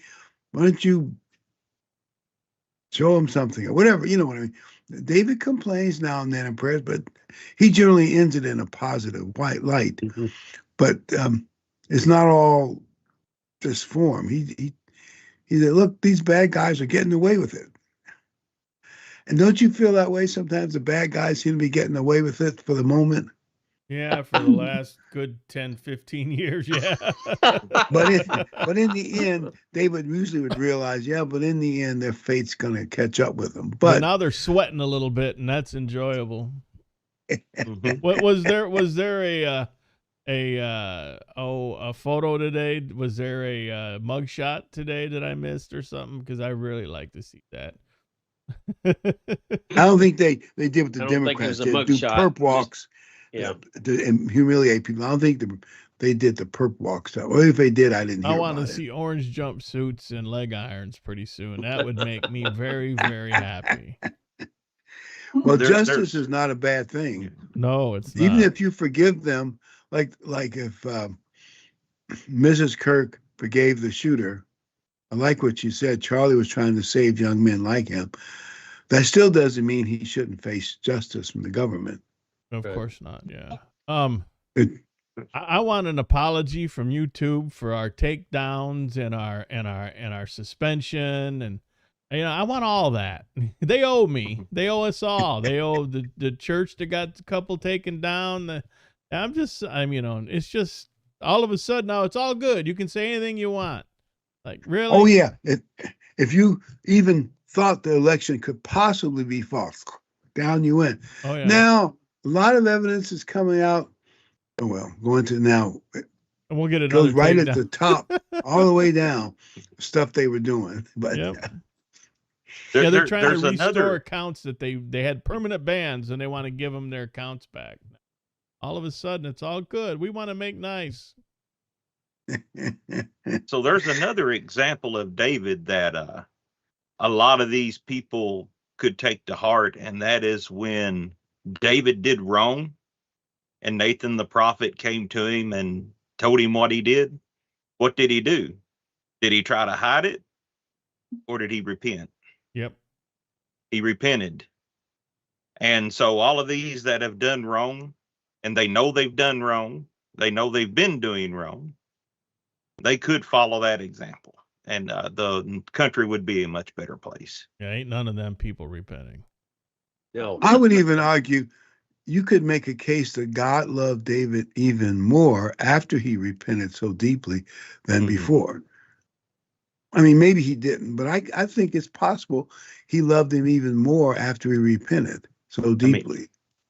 Why don't you show them something or whatever? You know what I mean? David complains now and then in prayers, but he generally ends it in a positive white light. Mm-hmm. But it's not all this form. He said, look, these bad guys are getting away with it. And don't you feel that way sometimes? The bad guys seem to be getting away with it for the moment. Yeah, for the last good 10, 15 years, yeah. But in the end, they usually would realize, but in the end, their fate's going to catch up with them. But now they're sweating a little bit, and that's enjoyable. What was there a photo today? Was there a mugshot today that I missed or something? Because I really like to see that. I don't think they did what the Democrats did, do perp walks and humiliate people. I don't think they did the perp walk stuff. Or if they did, I didn't hear about it. I want to see orange jumpsuits and leg irons pretty soon. That would make me very, very happy. Well, justice is not a bad thing. No, it's not. Even if you forgive them, like if Mrs. Kirk forgave the shooter, I like what you said. Charlie was trying to save young men like him. That still doesn't mean he shouldn't face justice from the government. Of course not. Yeah. I want an apology from YouTube for our takedowns and our suspension, and I want all that. They owe me. They owe us all. They owe the church that got a couple taken down. It's just all of a sudden now it's all good. You can say anything you want. Like, really? Oh, yeah. If you even thought the election could possibly be false, down you went. Oh, yeah. Now, a lot of evidence is coming out. Oh, well, going to now. And we'll get it. Goes right at the top, all the way down, stuff they were doing. But they're trying to restore accounts that they had permanent bans, and they want to give them their accounts back. All of a sudden, it's all good. We want to make nice. So there's another example of David that a lot of these people could take to heart, and that is when David did wrong and Nathan the prophet came to him and told him what he did. What did he do? Did he try to hide it, or did he repent? Yep. He repented. And so all of these that have done wrong, and they know they've done wrong, they know they've been doing wrong, they could follow that example, and the country would be a much better place. Yeah, ain't none of them people repenting. No. I would even argue you could make a case that God loved David even more after he repented so deeply than before. I mean, maybe he didn't, but I think it's possible he loved him even more after he repented so deeply. I mean,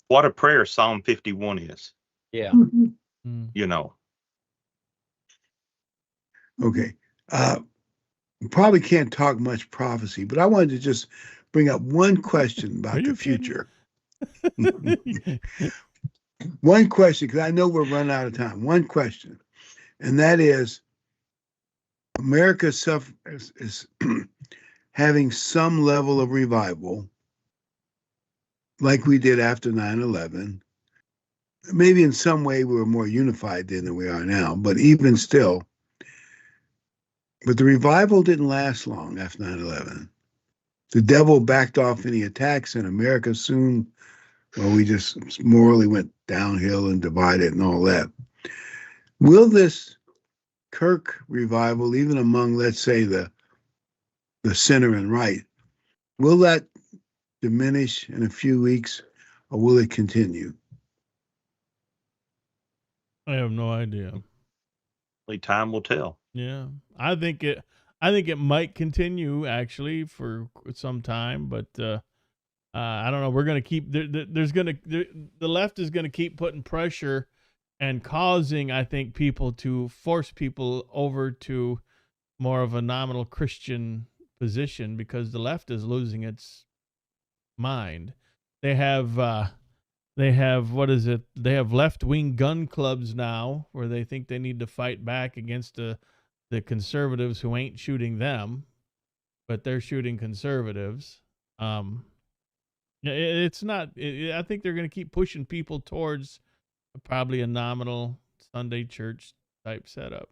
what a prayer Psalm 51 is. Yeah. Okay. Probably can't talk much prophecy, but I wanted to just bring up one question about the future. One question, because I know we're running out of time. One question, and that is, America is having some level of revival, like we did after 9/11. Maybe in some way we were more unified then than we are now, but even still. But the revival didn't last long after 9/11. The devil backed off any attacks, and America soon, we just morally went downhill and divided and all that. Will this Kirk revival, even among, let's say, the center and right, will that diminish in a few weeks, or will it continue? I have no idea. Only time will tell. Yeah, I think it might continue actually for some time, but I don't know. We're gonna keep the left is gonna keep putting pressure and causing, I think, people to force people over to more of a nominal Christian position because the left is losing its mind. They have what is it? They have left wing gun clubs now where they think they need to fight back against the conservatives who ain't shooting them, but they're shooting conservatives. It's not. I think they're going to keep pushing people towards probably a nominal Sunday church type setup.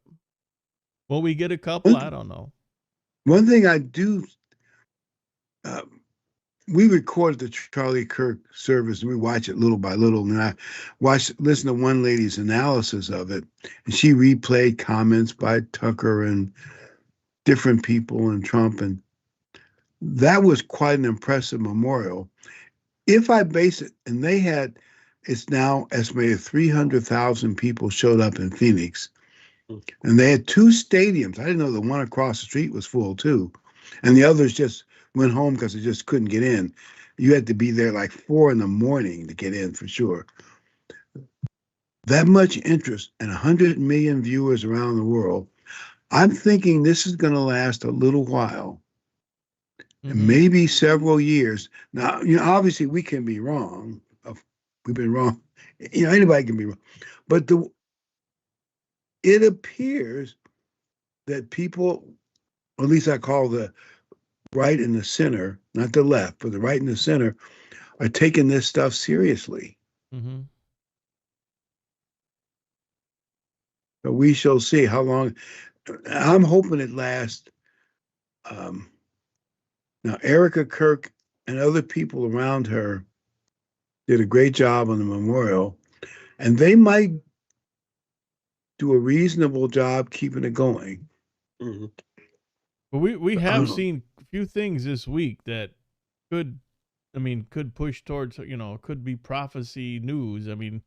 Will we get a couple? I don't know. One thing I do, we recorded the Charlie Kirk service and we watch it little by little. And I listened to one lady's analysis of it, and she replayed comments by Tucker and different people and Trump, and that was quite an impressive memorial. If I base it, and it's now estimated 300,000 people showed up in Phoenix, and they had two stadiums. I didn't know the one across the street was full too, and the others just went home because they just couldn't get in. You had to be there like 4 a.m. to get in for sure. That much interest and 100 million viewers around the world. I'm thinking this is going to last a little while, and maybe several years. Now, obviously we can be wrong. We've been wrong. Anybody can be wrong, but it appears that people, or at least I call the right and the center, not the left, but the right and the center, are taking this stuff seriously. Mm-hmm. But we shall see how long. I'm hoping it lasts. Now, Erica Kirk and other people around her did a great job on the memorial, and they might do a reasonable job keeping it going. Mm-hmm. But we have seen a few things this week that could push towards, could be prophecy news. I mean,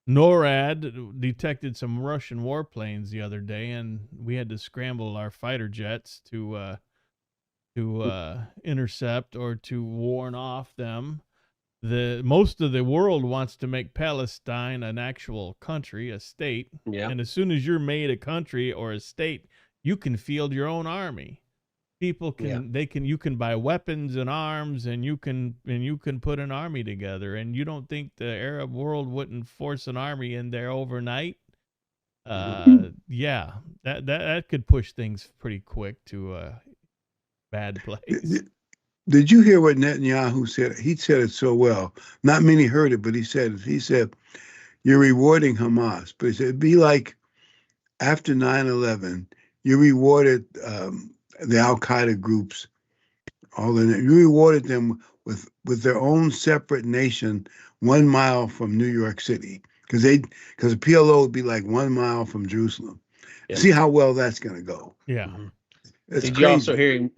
NORAD detected some Russian warplanes the other day, and we had to scramble our fighter jets to intercept or to warn off them. Most of the world wants to make Palestine an actual country, a state. Yeah. And as soon as you're made a country or a state, you can field your own army. People can you can buy weapons and arms, and you can put an army together. And you don't think the Arab world wouldn't force an army in there overnight? Yeah, that could push things pretty quick to a bad place. Did you hear what Netanyahu said? He said it so well. Not many heard it, but he said, you're rewarding Hamas. But he said, it'd be like after 9/11, you rewarded the Al-Qaeda groups, you rewarded them with their own separate nation 1 mile from New York City. Because the PLO would be like 1 mile from Jerusalem. Yeah. See how well that's going to go. Yeah. It's Did crazy.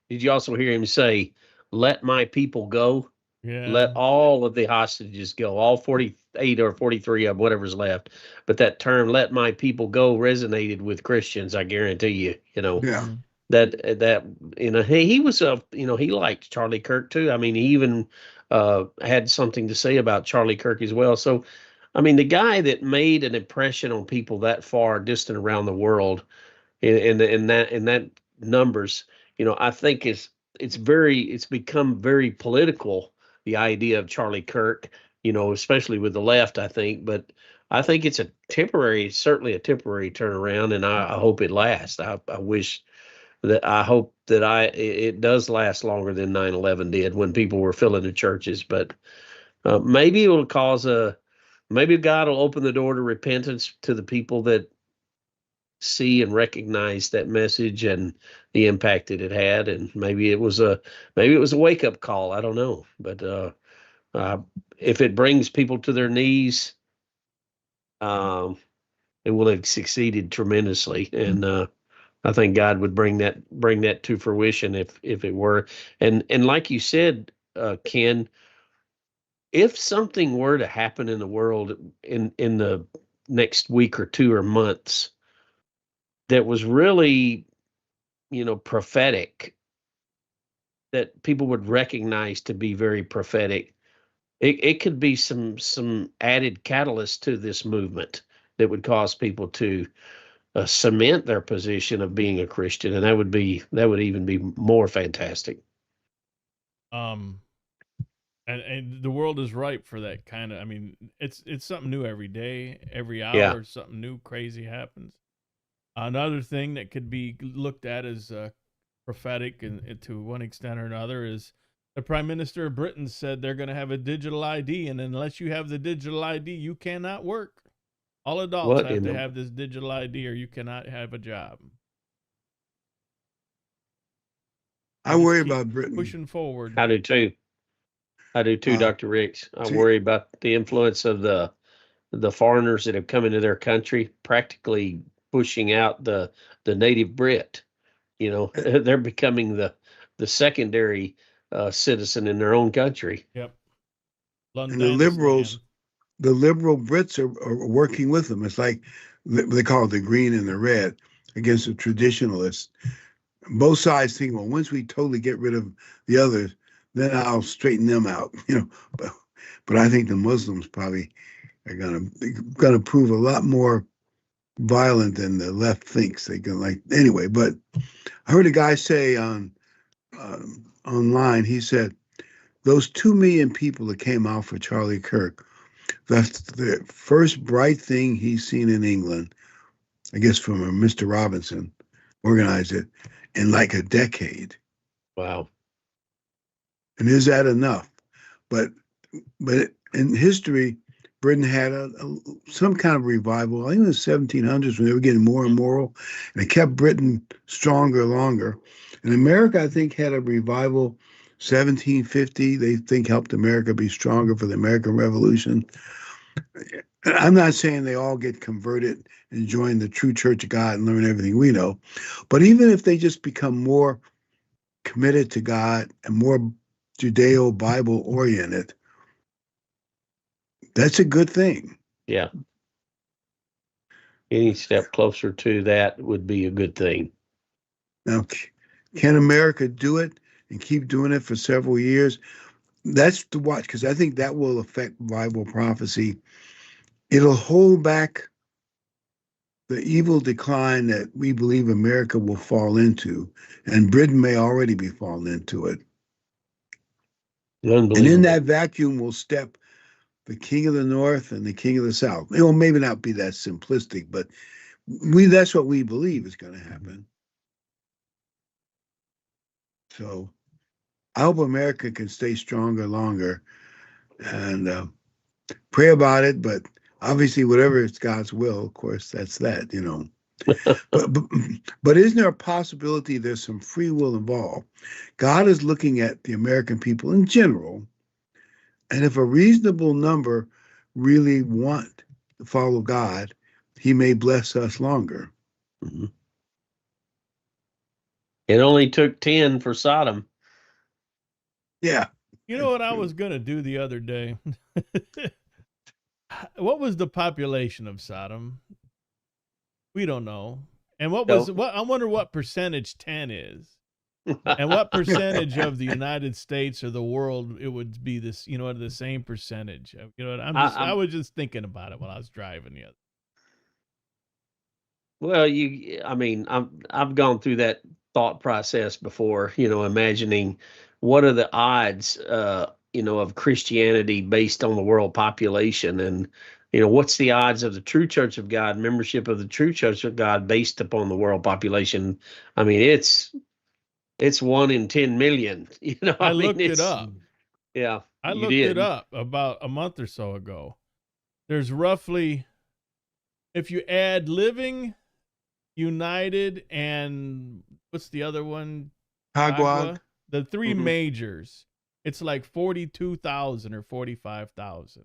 you also hear him say, "Let my people go"? Yeah. Let all of the hostages go, all 48 or 43 of whatever's left. But that term, "let my people go," resonated with Christians. I guarantee you. Yeah. That he was he liked Charlie Kirk too. I mean, he even had something to say about Charlie Kirk as well. So, I mean, the guy that made an impression on people that far distant around the world, in that numbers, I think it's become very political, the idea of Charlie Kirk, especially with the left, I think. But I think it's certainly a temporary turnaround, and I hope it lasts. I hope that it does last longer than 9/11 did, when people were filling the churches. But maybe it will maybe God will open the door to repentance to the people that see and recognize that message and the impact that it had. And maybe it was a wake up call. I don't know. But if it brings people to their knees, it will have succeeded tremendously. And I think God would bring that to fruition if it were. And like you said, Ken, if something were to happen in the world in the next week or two or months that was really, prophetic, that people would recognize to be very prophetic. It could be some added catalyst to this movement that would cause people to cement their position of being a Christian, and that would even be more fantastic. And the world is ripe for that kind of. I mean, it's something new every day, every hour. Yeah. Something new, crazy happens. Another thing that could be looked at as prophetic, and to one extent or another, is the Prime Minister of Britain said they're going to have a digital ID, and unless you have the digital ID, you cannot work. All adults What have in to the- have this digital ID, or you cannot have a job. I worry about Britain. Pushing forward. I do too. Dr. Ricks. I worry about the influence of the foreigners that have come into their country, practically pushing out the native Brit. They're becoming the secondary citizen in their own country. Yep. And the liberal Brits are working with them. It's like they call it the green and the red against the traditionalists. Both sides think, well, once we totally get rid of the others, then I'll straighten them out. But I think the Muslims probably are gonna prove a lot more violent than the left thinks. Anyway. But I heard a guy say online. He said those 2 million people that came out for Charlie Kirk, that's the first bright thing he's seen in England, I guess, from Mr. Robinson, organized it, in like a decade. Wow. And is that enough? But in history, Britain had some kind of revival. I think in the 1700s when they were getting more and moral, and it kept Britain stronger longer. And America, I think, had a revival 1750. They think helped America be stronger for the American Revolution. I'm not saying they all get converted and join the true Church of God and learn everything we know. But even if they just become more committed to God and more Judeo-Bible oriented, that's a good thing. Yeah. Any step closer to that would be a good thing. Now, can America do it and keep doing it for several years? That's to watch, because I think that will affect Bible prophecy. It'll hold back the evil decline that we believe America will fall into, and Britain may already be falling into it. And in that vacuum will step the King of the North and the King of the South. It will maybe not be that simplistic, but that's what we believe is going to happen. So I hope America can stay stronger longer, and pray about it. But obviously, whatever is God's will, of course, that's that, but isn't there a possibility there's some free will involved? God is looking at the American people in general, and if a reasonable number really want to follow God, he may bless us longer. Mm-hmm. It only took 10 for Sodom. Yeah. You know what I was going to do the other day? What was the population of Sodom? We don't know. And I wonder what percentage 10 is. And what percentage of the United States or the world it would be this, the same percentage. I was just thinking about it while I was driving the other. Well, I've gone through that thought process before, imagining what are the odds, of Christianity based on the world population, and, what's the odds of the true Church of God, membership of the true Church of God based upon the world population. I mean, it's 1 in 10 million, I looked it up. Yeah. I looked it up about a month or so ago. There's roughly, if you add living, United, and what's the other one? Agua. The three majors, it's like 42,000 or 45,000.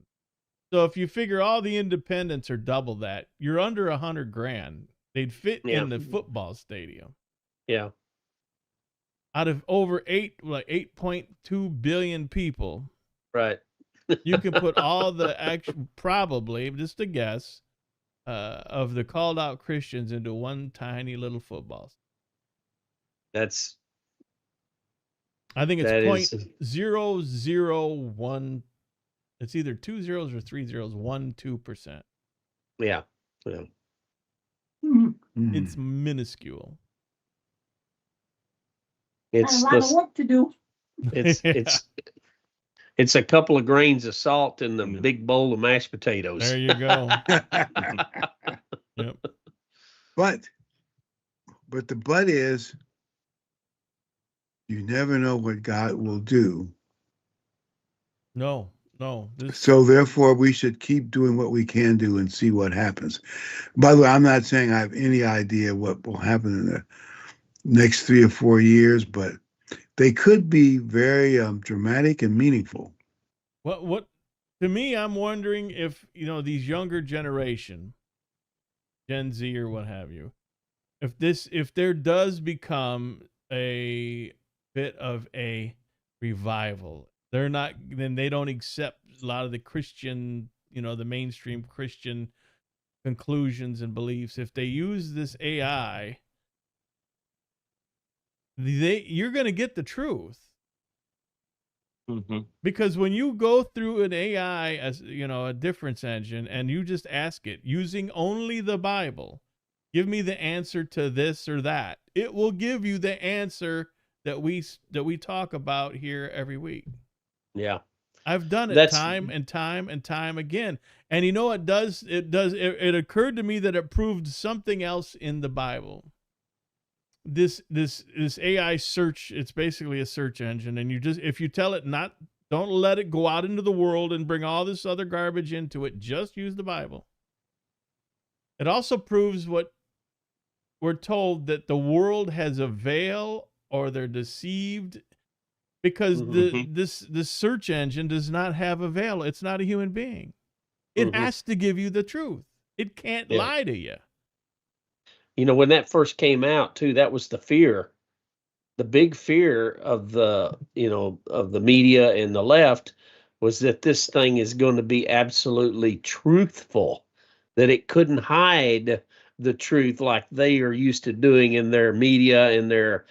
So if you figure all the independents are double that, you're under $100,000. They'd fit in the football stadium. Yeah. Out of over 8.2 billion people. Right. You can put all the probably, just a guess, of the called out Christians into one tiny little football. That's I think it's that is 0.001. It's either 2 zeros or 3 zeros, 1-2%. yeah. It's minuscule. It's a lot of work to do. It's a couple of grains of salt in the big bowl of mashed potatoes. There you go. Yep. But the but is, you never know what God will do. No. So therefore, we should keep doing what we can do and see what happens. By the way, I'm not saying I have any idea what will happen in the next 3 or 4 years, but they could be very dramatic and meaningful. What to me, I'm wondering if, these younger generation, Gen Z or what have you, if there does become a bit of a revival, then they don't accept a lot of the Christian, the mainstream Christian conclusions and beliefs. If they use this AI, you're going to get the truth. Mm-hmm. Because when you go through an AI, as a difference engine, and you just ask it using only the Bible, give me the answer to this or that, it will give you the answer that we talk about here every week. Yeah. I've done it time and time and time again. And you know what it occurred to me that it proved something else in the Bible. This AI search, it's basically a search engine, and if you tell it don't let it go out into the world and bring all this other garbage into it, just use the Bible. It also proves what we're told, that the world has a veil, or they're deceived, because this search engine does not have a veil. It's not a human being. It has to give you the truth. It can't lie to you. When that first came out too, that was the fear. The big fear of the media and the left was that this thing is going to be absolutely truthful, that it couldn't hide the truth like they are used to doing in their media and their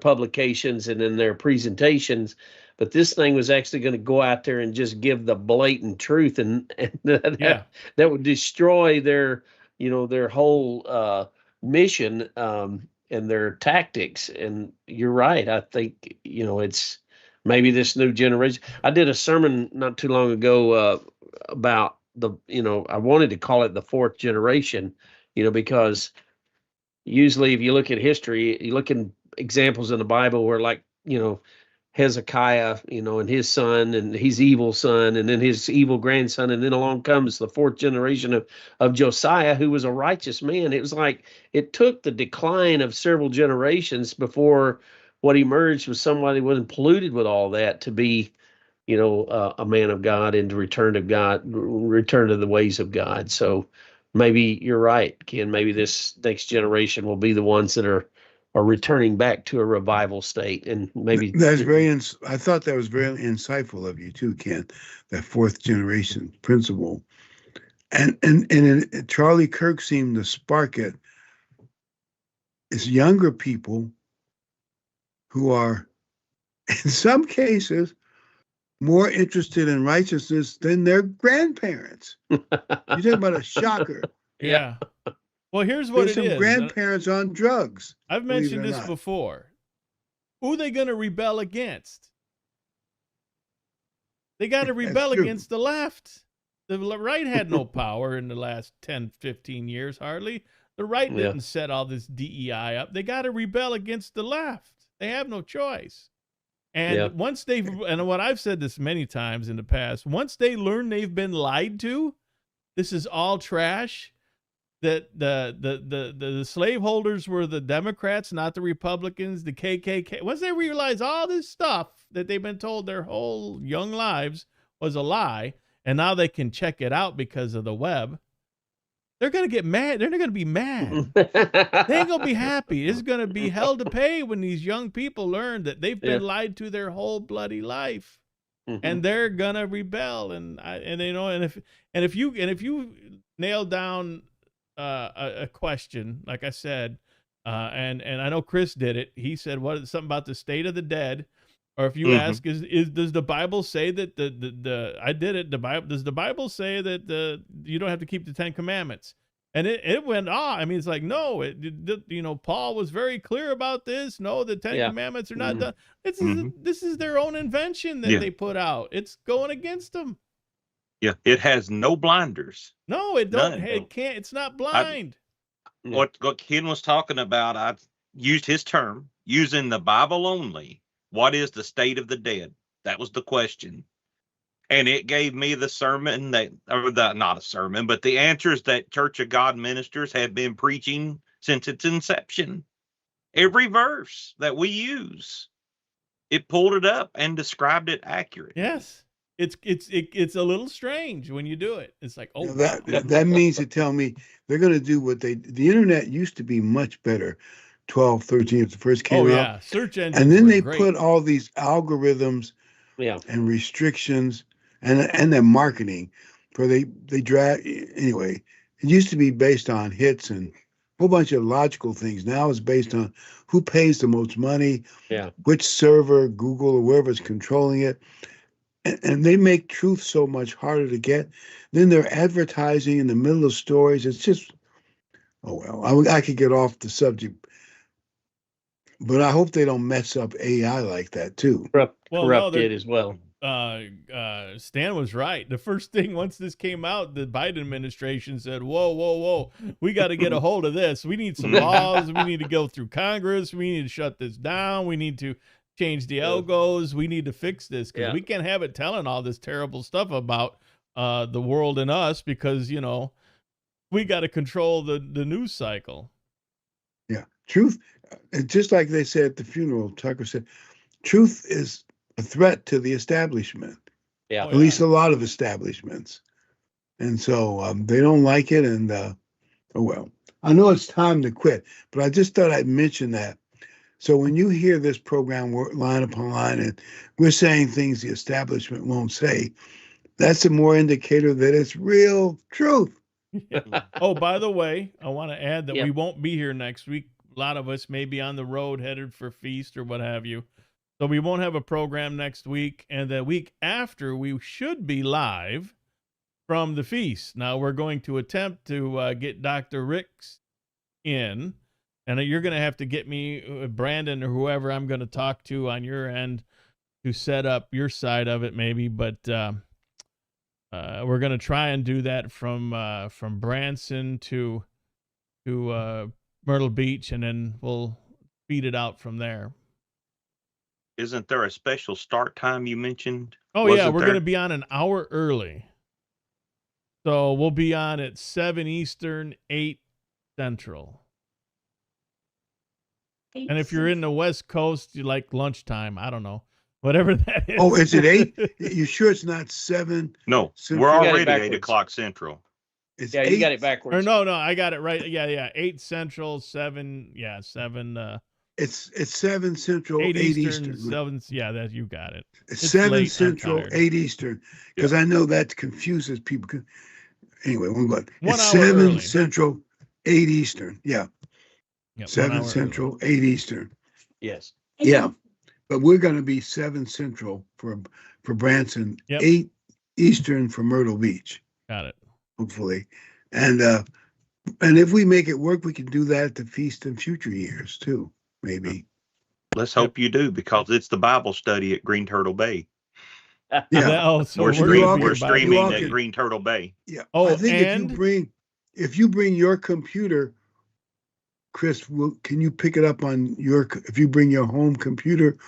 publications and in their presentations. But this thing was actually going to go out there and just give the blatant truth, and that would destroy their whole mission and their tactics. And you're right. I think it's maybe this new generation. I did a sermon not too long ago about I wanted to call it the fourth generation, because usually if you look at history, you look in examples in the Bible where, like, Hezekiah, and his son, and his evil son, and then his evil grandson, and then along comes the fourth generation of Josiah, who was a righteous man. It was like it took the decline of several generations before what emerged was somebody who wasn't polluted with all that to be, a man of God and to return to the ways of God. So maybe you're right, Ken. Maybe this next generation will be the ones that are returning back to a revival state. And maybe that's I thought that was very insightful of you too, Ken, that fourth generation principle. And Charlie Kirk seemed to spark it. It's younger people who are, in some cases, more interested in righteousness than their grandparents. You talk about a shocker. Yeah. Well, here's what There's some grandparents on drugs. I've mentioned this before. Who are they going to rebel against? They got to rebel against the left. The right had no power in the last 10, 15 years, hardly. The right didn't set all this DEI up. They got to rebel against the left. They have no choice. And once and what I've said this many times in the past, once they learn they've been lied to, this is all trash, that the slaveholders were the Democrats, not the Republicans, the KKK. Once they realize all this stuff that they've been told their whole young lives was a lie, and now they can check it out because of the web, they're going to get mad. They're not going to be mad. They ain't going to be happy. It's going to be hell to pay when these young people learn that they've been lied to their whole bloody life. And they're going to rebel. And if you nail down a question, like I said, and I know Chris did it. He said something about the state of the dead, or if you ask, does the Bible say that the I did it? Does the Bible say that you don't have to keep the 10 Commandments? And it went I mean, it's like, no, Paul was very clear about this. No, the 10 Commandments are not done. This is their own invention that they put out. It's going against them. Yeah, it has no blinders. No, it don't. It can't. It's not blind. What Ken was talking about, I used his term, using the Bible only. What is the state of the dead? That was the question. And it gave me the sermon not a sermon, but the answers that Church of God ministers have been preaching since its inception. Every verse that we use, it pulled it up and described it accurately. Yes. It's a little strange when you do it. It's like, that means to tell me they're going to do what the internet used to be much better. 12, 13 when it first came out. Search engines. And then they put all these algorithms and restrictions and their marketing where they drag. Anyway, it used to be based on hits and a whole bunch of logical things. Now it's based on who pays the most money, which server, Google or whoever's controlling it. And they make truth so much harder to get. Then they're advertising in the middle of stories. It's just, I could get off the subject. But I hope they don't mess up AI like that, too. Corrupt it as well. Stan was right. The first thing, once this came out, the Biden administration said, whoa, we got to get a hold of this. We need some laws. We need to go through Congress. We need to shut this down. We need to change the algos. We need to fix this because we can't have it telling all this terrible stuff about the world and us because, we got to control the news cycle. Yeah. Truth, just like they said at the funeral, Tucker said, truth is a threat to the establishment. Yeah. At least a lot of establishments. And so they don't like it. And, I know it's time to quit, but I just thought I'd mention that. So when you hear this program line upon line and we're saying things the establishment won't say, that's a more indicator that it's real truth. Oh, by the way, I want to add that we won't be here next week. A lot of us may be on the road headed for feast or what have you. So we won't have a program next week. And the week after, we should be live from the feast. Now, we're going to attempt to get Dr. Ricks in. And you're going to have to get me, Brandon, or whoever I'm going to talk to on your end to set up your side of it, maybe. But we're going to try and do that from Branson to Myrtle Beach, and then we'll feed it out from there. Isn't there a special start time you mentioned? Oh, yeah, we're going to be on an hour early. So we'll be on at 7 Eastern, 8 Central. And if you're in the West Coast, you like lunchtime. I don't know. Whatever that is. Oh, is it 8? You sure it's not 7? No, Central? we're already 8 o'clock Central. It's you 8? got it backwards. Or no, I got it right. Yeah. 8 Central, 7. Yeah, 7. It's 7 Central, 8 Eastern. 7. Yeah, that you got it. It's 7 Central, 8 Eastern. Because I know that confuses people. Anyway, we'll go. It's 7 early. Central, 8 Eastern. Yeah. Yep, 7 Central, early. 8 Eastern. Yes. Yeah. But we're going to be 7 Central for Branson, 8 Eastern for Myrtle Beach. Got it. Hopefully. And if we make it work, we can do that at the feast in future years too, maybe. Let's hope you do, because it's the Bible study at Green Turtle Bay. Yeah. So we're streaming at Green Turtle Bay. Yeah. Oh, I think if you bring your computer, Chris, can you pick it up on if you bring your home computer,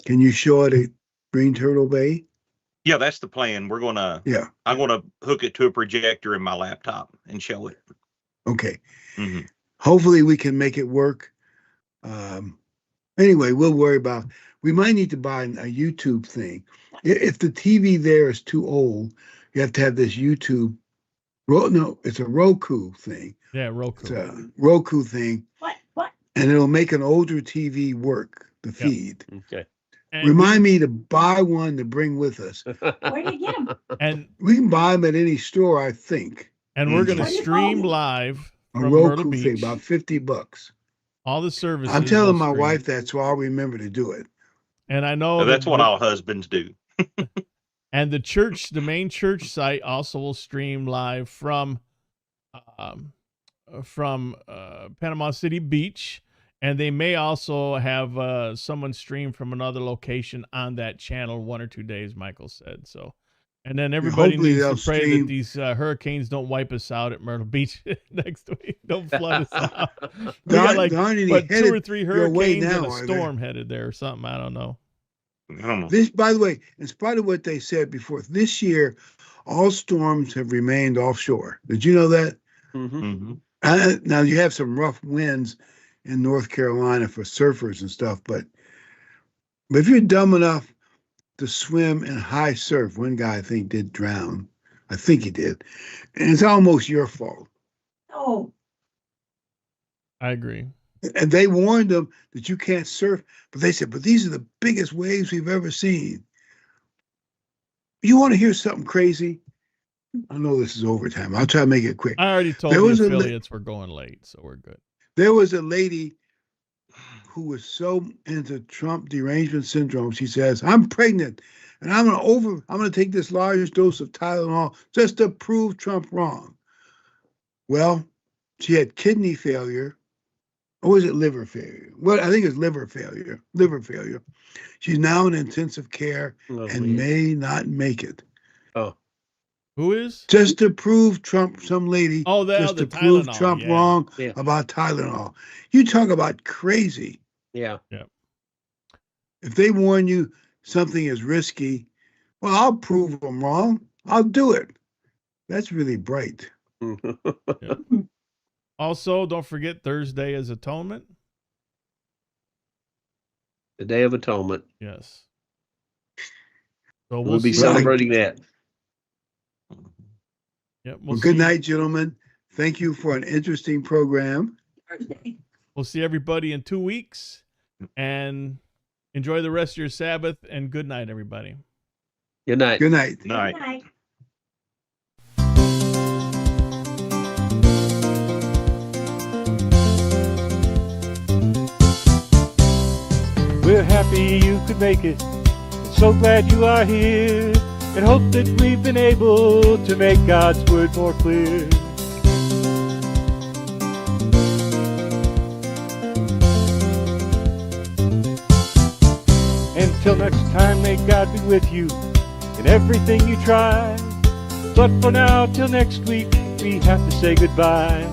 can you show it at Green Turtle Bay? Yeah, that's the plan. I'm gonna hook it to a projector in my laptop and show it. Okay. Mm-hmm. Hopefully we can make it work. Anyway, we'll worry about. We might need to buy a YouTube thing. If the TV there is too old, you have to have this YouTube. No, it's a Roku thing. Yeah, Roku. It's a Roku thing. What? And it'll make an older TV work, the feed. Okay. And Remind me to buy one to bring with us. Where do you get them? And we can buy them at any store, I think. And we're going to stream live A from Myrtle Roku thing, Beach. about $50. All the services. I'm telling will my stream. wife that, so I'll remember to do it. And I know That's what all husbands do. And the church, the main church site, also will stream live from Panama City Beach, and they may also have someone stream from another location on that channel 1 or 2 days. Michael said so. And then everybody Hopefully needs to they'll pray stream. that these hurricanes don't wipe us out at Myrtle Beach next week. Don't flood us out. We got like what, 2 or 3 hurricanes and a storm headed there or something. I don't know. This, by the way, in spite of what they said before, this year, all storms have remained offshore. Did you know that? Mm-hmm. Now, you have some rough winds in North Carolina for surfers and stuff, but if you're dumb enough to swim in high surf, one guy I think did drown. I think he did. And it's almost your fault. Oh, I agree. And they warned them that you can't surf, but they said, but these are the biggest waves we've ever seen. You want to hear something crazy? I know this is overtime. I'll try to make it quick. I already told the affiliates we're going late, so we're good. There was a lady who was so into Trump derangement syndrome. She says, I'm pregnant and I'm going to take this large dose of Tylenol just to prove Trump wrong. Well, she had kidney failure. Or was it liver failure? Well, I think it's liver failure. She's now in intensive care and may not make it. Oh. Who is? Just to prove Trump, some lady. Oh, just to Tylenol, prove Trump wrong Yeah. about Tylenol. You talk about crazy. Yeah. If they warn you something is risky, well, I'll prove them wrong. I'll do it. That's really bright. Yeah. Also, don't forget Thursday is Atonement. The Day of Atonement. Yes. So we'll be celebrating that. Yep. Well, good night, gentlemen. Thank you for an interesting program. Thursday. We'll see everybody in 2 weeks, and enjoy the rest of your Sabbath, and good night, everybody. Good night. Good night. Night. Good night. We're happy you could make it, and so glad you are here, and hope that we've been able to make God's word more clear. Until next time, may God be with you in everything you try. But for now, till next week, we have to say goodbye.